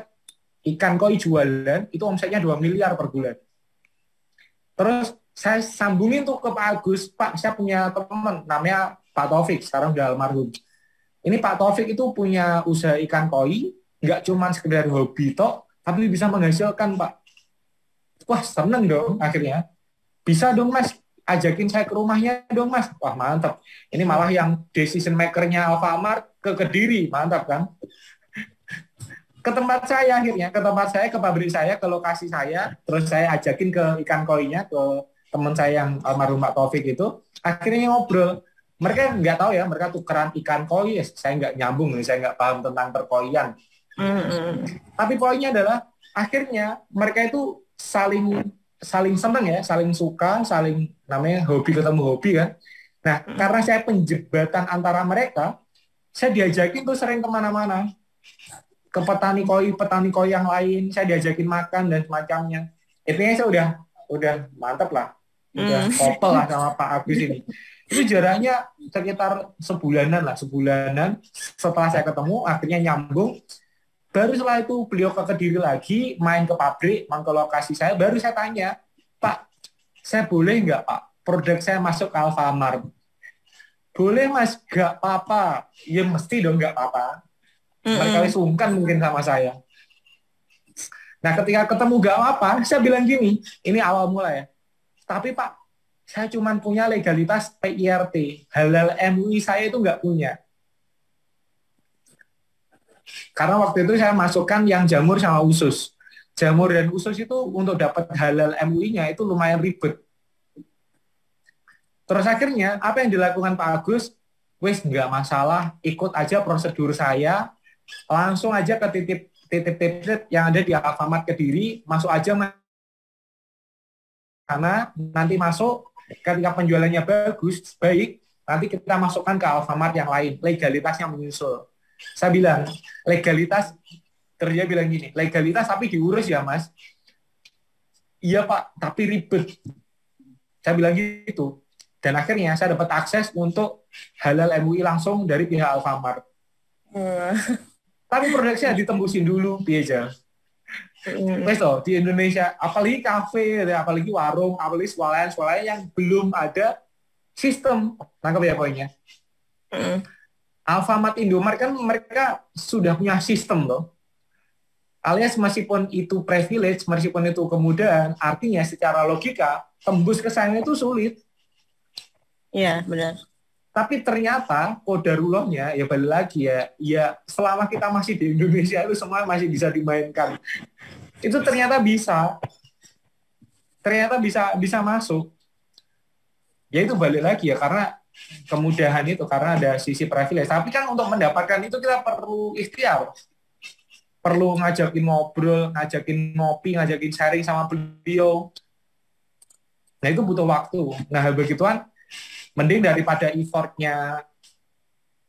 ikan koi jualan, itu omsetnya 2 miliar per bulan. Terus saya sambungin tuh ke Pak Agus, Pak saya punya teman namanya Pak Taufik, sekarang udah almarhum. Ini Pak Taufik itu punya usaha ikan koi, nggak cuma sekedar hobi toh, tapi bisa menghasilkan Pak. Wah seneng dong akhirnya. Bisa dong Mas, ajakin saya ke rumahnya dong Mas. Wah mantap. Ini malah yang decision maker-nya Alfamart ke Kediri, mantap kan? Ke tempat saya akhirnya, ke pabrik saya, ke lokasi saya, terus saya ajakin ke ikan koinya, ke teman saya yang almarhum Pak Taufik itu, akhirnya ngobrol. Mereka nggak tahu ya, mereka tukeran ikan koi, saya nggak nyambung, saya nggak paham tentang perkoian. Tapi poinnya adalah, akhirnya mereka itu saling seneng ya, saling suka, saling namanya hobi ketemu hobi kan. Nah, karena saya penjembatan antara mereka, saya diajakin tuh sering kemana-mana. Ke petani koi yang lain, saya diajakin makan dan semacamnya. Intinya saya udah mantap lah, udah kopel lah sama Pak Agus ini. Itu jaraknya sekitar sebulanan. Setelah saya ketemu, akhirnya nyambung. Baru setelah itu beliau ke Kediri lagi, main ke pabrik, main ke lokasi saya, baru saya tanya, Pak, saya boleh nggak Pak, produk saya masuk ke Alfamart? Boleh Mas, nggak apa-apa. Ya mesti dong nggak apa-apa. Mereka sungkan mungkin sama saya. Nah ketika ketemu gak apa, saya bilang gini, ini awal mula ya. Tapi Pak, saya cuma punya legalitas PIRT, halal MUI saya itu nggak punya. Karena waktu itu saya masukkan yang jamur sama usus. Jamur dan usus itu untuk dapat halal MUI-nya itu lumayan ribet. Terus akhirnya apa yang dilakukan Pak Agus? Wes nggak masalah, ikut aja prosedur saya. Langsung aja ke titik-titik yang ada di Alfamart Kediri, masuk aja karena nanti masuk ketika penjualannya baik, nanti kita masukkan ke Alfamart yang lain, legalitasnya menyusul. Saya bilang, legalitas, kerja bilang gini, legalitas tapi diurus ya Mas. Iya Pak, tapi ribet. Saya bilang gitu. Dan akhirnya saya dapat akses untuk halal MUI langsung dari pihak Alfamart. Tapi produksinya ditembusin dulu, biasa. Wes di Indonesia, apalagi kafe, apalagi warung, apalagi swalayan yang belum ada sistem. Tangkap ya poinnya. Alfamart, Indomart kan mereka sudah punya sistem loh. Alias meskipun itu privilege, meskipun itu kemudahan, artinya secara logika tembus ke sana itu sulit. Iya, benar. Tapi ternyata kodarullahnya ya balik lagi ya selama kita masih di Indonesia itu semua masih bisa dimainkan. Itu ternyata bisa masuk. Ya itu balik lagi ya karena kemudahan itu, karena ada sisi privilege. Tapi kan untuk mendapatkan itu kita perlu ikhtiar. Perlu ngajakin ngobrol, ngajakin ngopi, ngajakin sharing sama beliau. Nah itu butuh waktu. Nah hal begituan mending daripada effortnya,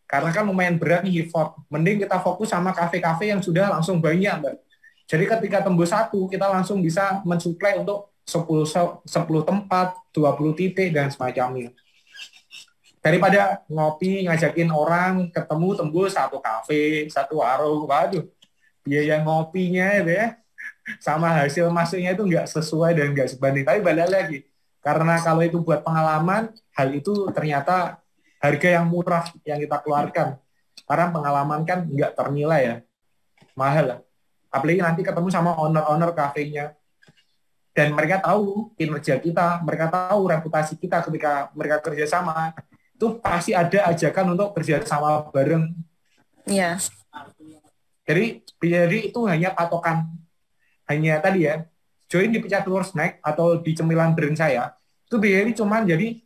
karena kan lumayan berat nih effort, mending kita fokus sama kafe-kafe yang sudah langsung banyak Mbak. Jadi ketika tembus 1, kita langsung bisa mensuplai untuk 10 tempat, 20 titik, dan semacamnya. Daripada ngopi, ngajakin orang, ketemu tembus 1 kafe, 1 warung, waduh, biaya ngopinya itu ya sama hasil masuknya itu nggak sesuai dan nggak sebanding. Tapi balik lagi, karena kalau itu buat pengalaman, hal itu ternyata harga yang murah yang kita keluarkan. Karena pengalaman kan nggak ternilai ya, mahal lah. Apalagi nanti ketemu sama owner-owner kafenya. Dan mereka tahu kinerja kita, mereka tahu reputasi kita ketika mereka kerjasama. Itu pasti ada ajakan untuk kerjasama bareng. Iya. Jadi itu hanya patokan. Hanya tadi ya, join di Pecah Telur Snack atau di cemilan brand saya, itu BRI cuma jadi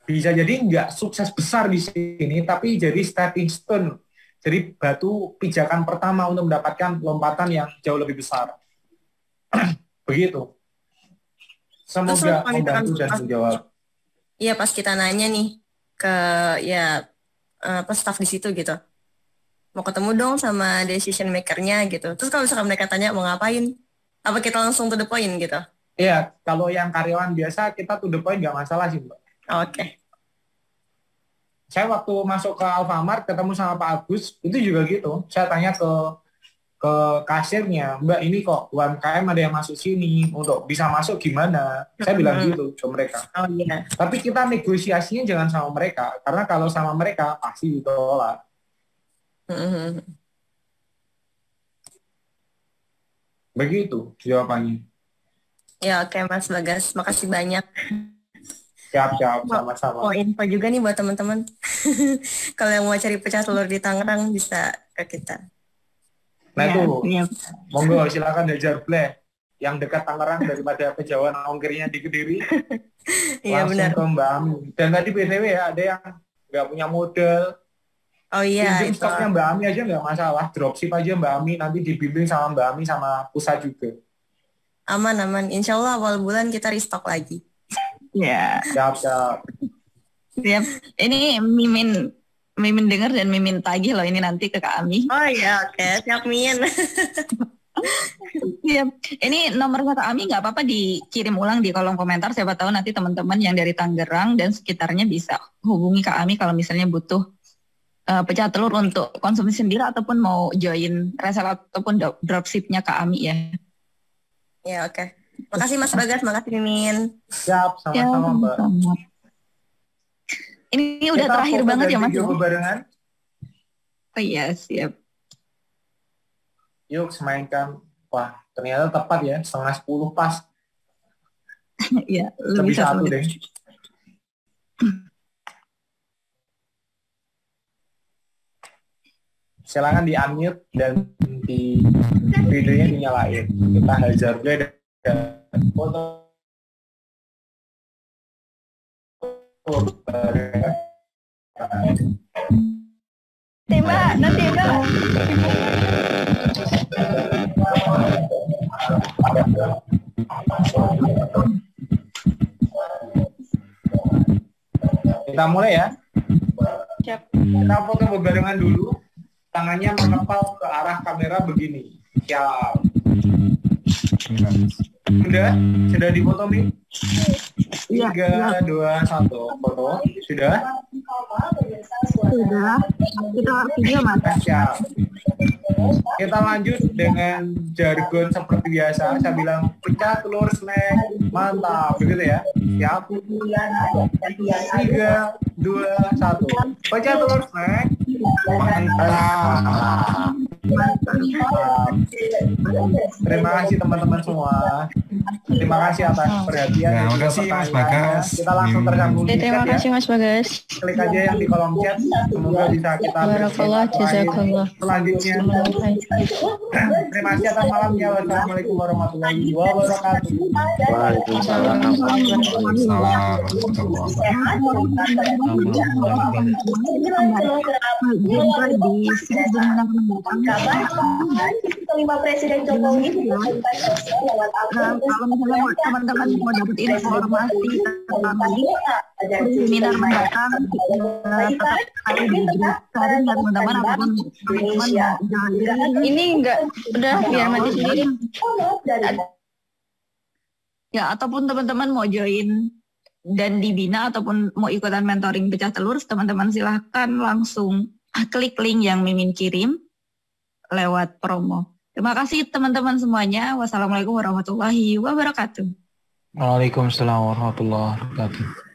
bisa jadi nggak sukses besar di sini, tapi jadi stepping stone, jadi batu pijakan pertama untuk mendapatkan lompatan yang jauh lebih besar. Begitu. Semoga membantu dan menjawab. Iya, pas kita nanya nih ke staff di situ gitu, mau ketemu dong sama decision maker-nya gitu. Terus kalau misalkan mereka tanya mau ngapain, apa kita langsung to the point gitu? Iya, kalau yang karyawan biasa kita to the point nggak masalah sih, Mbak. Oke. Saya waktu masuk ke Alfamart ketemu sama Pak Agus, itu juga gitu. Saya tanya ke kasirnya, Mbak ini kok UMKM ada yang masuk sini, untuk bisa masuk gimana? Saya bilang gitu ke mereka. Oh iya. Tapi kita negosiasinya jangan sama mereka, karena kalau sama mereka pasti ditolak. Begitu jawabannya. Ya oke Mas Bagas, makasih banyak. Siap, sama-sama. Oh info juga nih buat teman-teman. Kalau yang mau cari pecah telur di Tangerang bisa ke kita. Nah tuh, monggo silakan hajar bleh. Yang dekat Tangerang daripada kejauhan ongkirnya di Kediri. Iya benar. Langsung ke Mbak Ami. Dan tadi BTW ya ada yang nggak punya modal. Oh iya. Pinjam stoknya Mbak Ami aja nggak masalah. Dropship aja Mbak Ami, nanti dibimbing sama Mbak Ami sama pusat juga. Aman. Insya Allah awal bulan kita restock lagi. Ya. Siap. Ini Mimin dengar dan Mimin tagih loh ini nanti ke Kak Ami. Oh iya, oke. Siap Min. Iya. Ini nomornya Kak Ami nggak apa-apa dikirim ulang di kolom komentar. Siapa tahu nanti teman-teman yang dari Tangerang dan sekitarnya bisa hubungi Kak Ami kalau misalnya butuh pecah telur untuk konsumsi sendiri ataupun mau join reseller ataupun dropshipnya Kak Ami ya. Ya oke. Makasih Mas Bagas, makasih Mimin. Siap, sama-sama Mbak. Ini udah kita terakhir banget ya Mas. Video bebarengan. Oh iya, siap. Yuk semainkan. Wah, ternyata tepat ya, 9:30 pas. Iya, lebih satu deh. Silakan di-unmute dan di videonya dinyalain. Kita hajar play dan foto. Mbak, nanti Mbak. Kita mulai ya. Siap. Kita foto bebarengan dulu. Tangannya mengepal ke arah kamera begini. Siap. Sudah difoto Mi? 3, 2, 1. Foto. Sudah? Sudah. Kita video Mas. Siap. Kita lanjut dengan jargon seperti biasa. Saya bilang pecah telur snack. Mantap. Begitu ya. Siap. 3, 2, 1. Pecah telur snack. Mantap. Terima kasih teman-teman semua. Terima kasih atas perhatian. Terima kasih Mas Bagas. Kita langsung tersambung di Terima chat kasih ya. Mas Bagas. Klik aja yang di kolom chat. Semoga bisa kita Barakallah, jazakallah. selanjutnya. Terima kasih atas malamnya. Wassalamualaikum warahmatullahi wabarakatuh. Waalaikumsalam. Kelima Presiden Jokowi kalau misalnya teman-teman mau dapat informasi tentang seminar mendatang tetap ada di grup sharing ya teman-teman apapun teman-teman jangan ini enggak udah biar mati sendiri ya ataupun teman-teman mau join dan dibina ataupun mau ikutan mentoring pecah telur teman-teman silahkan langsung klik link yang Mimin kirim lewat promo. Terima kasih teman-teman semuanya. Wassalamualaikum warahmatullahi wabarakatuh. Waalaikumsalam warahmatullahi wabarakatuh.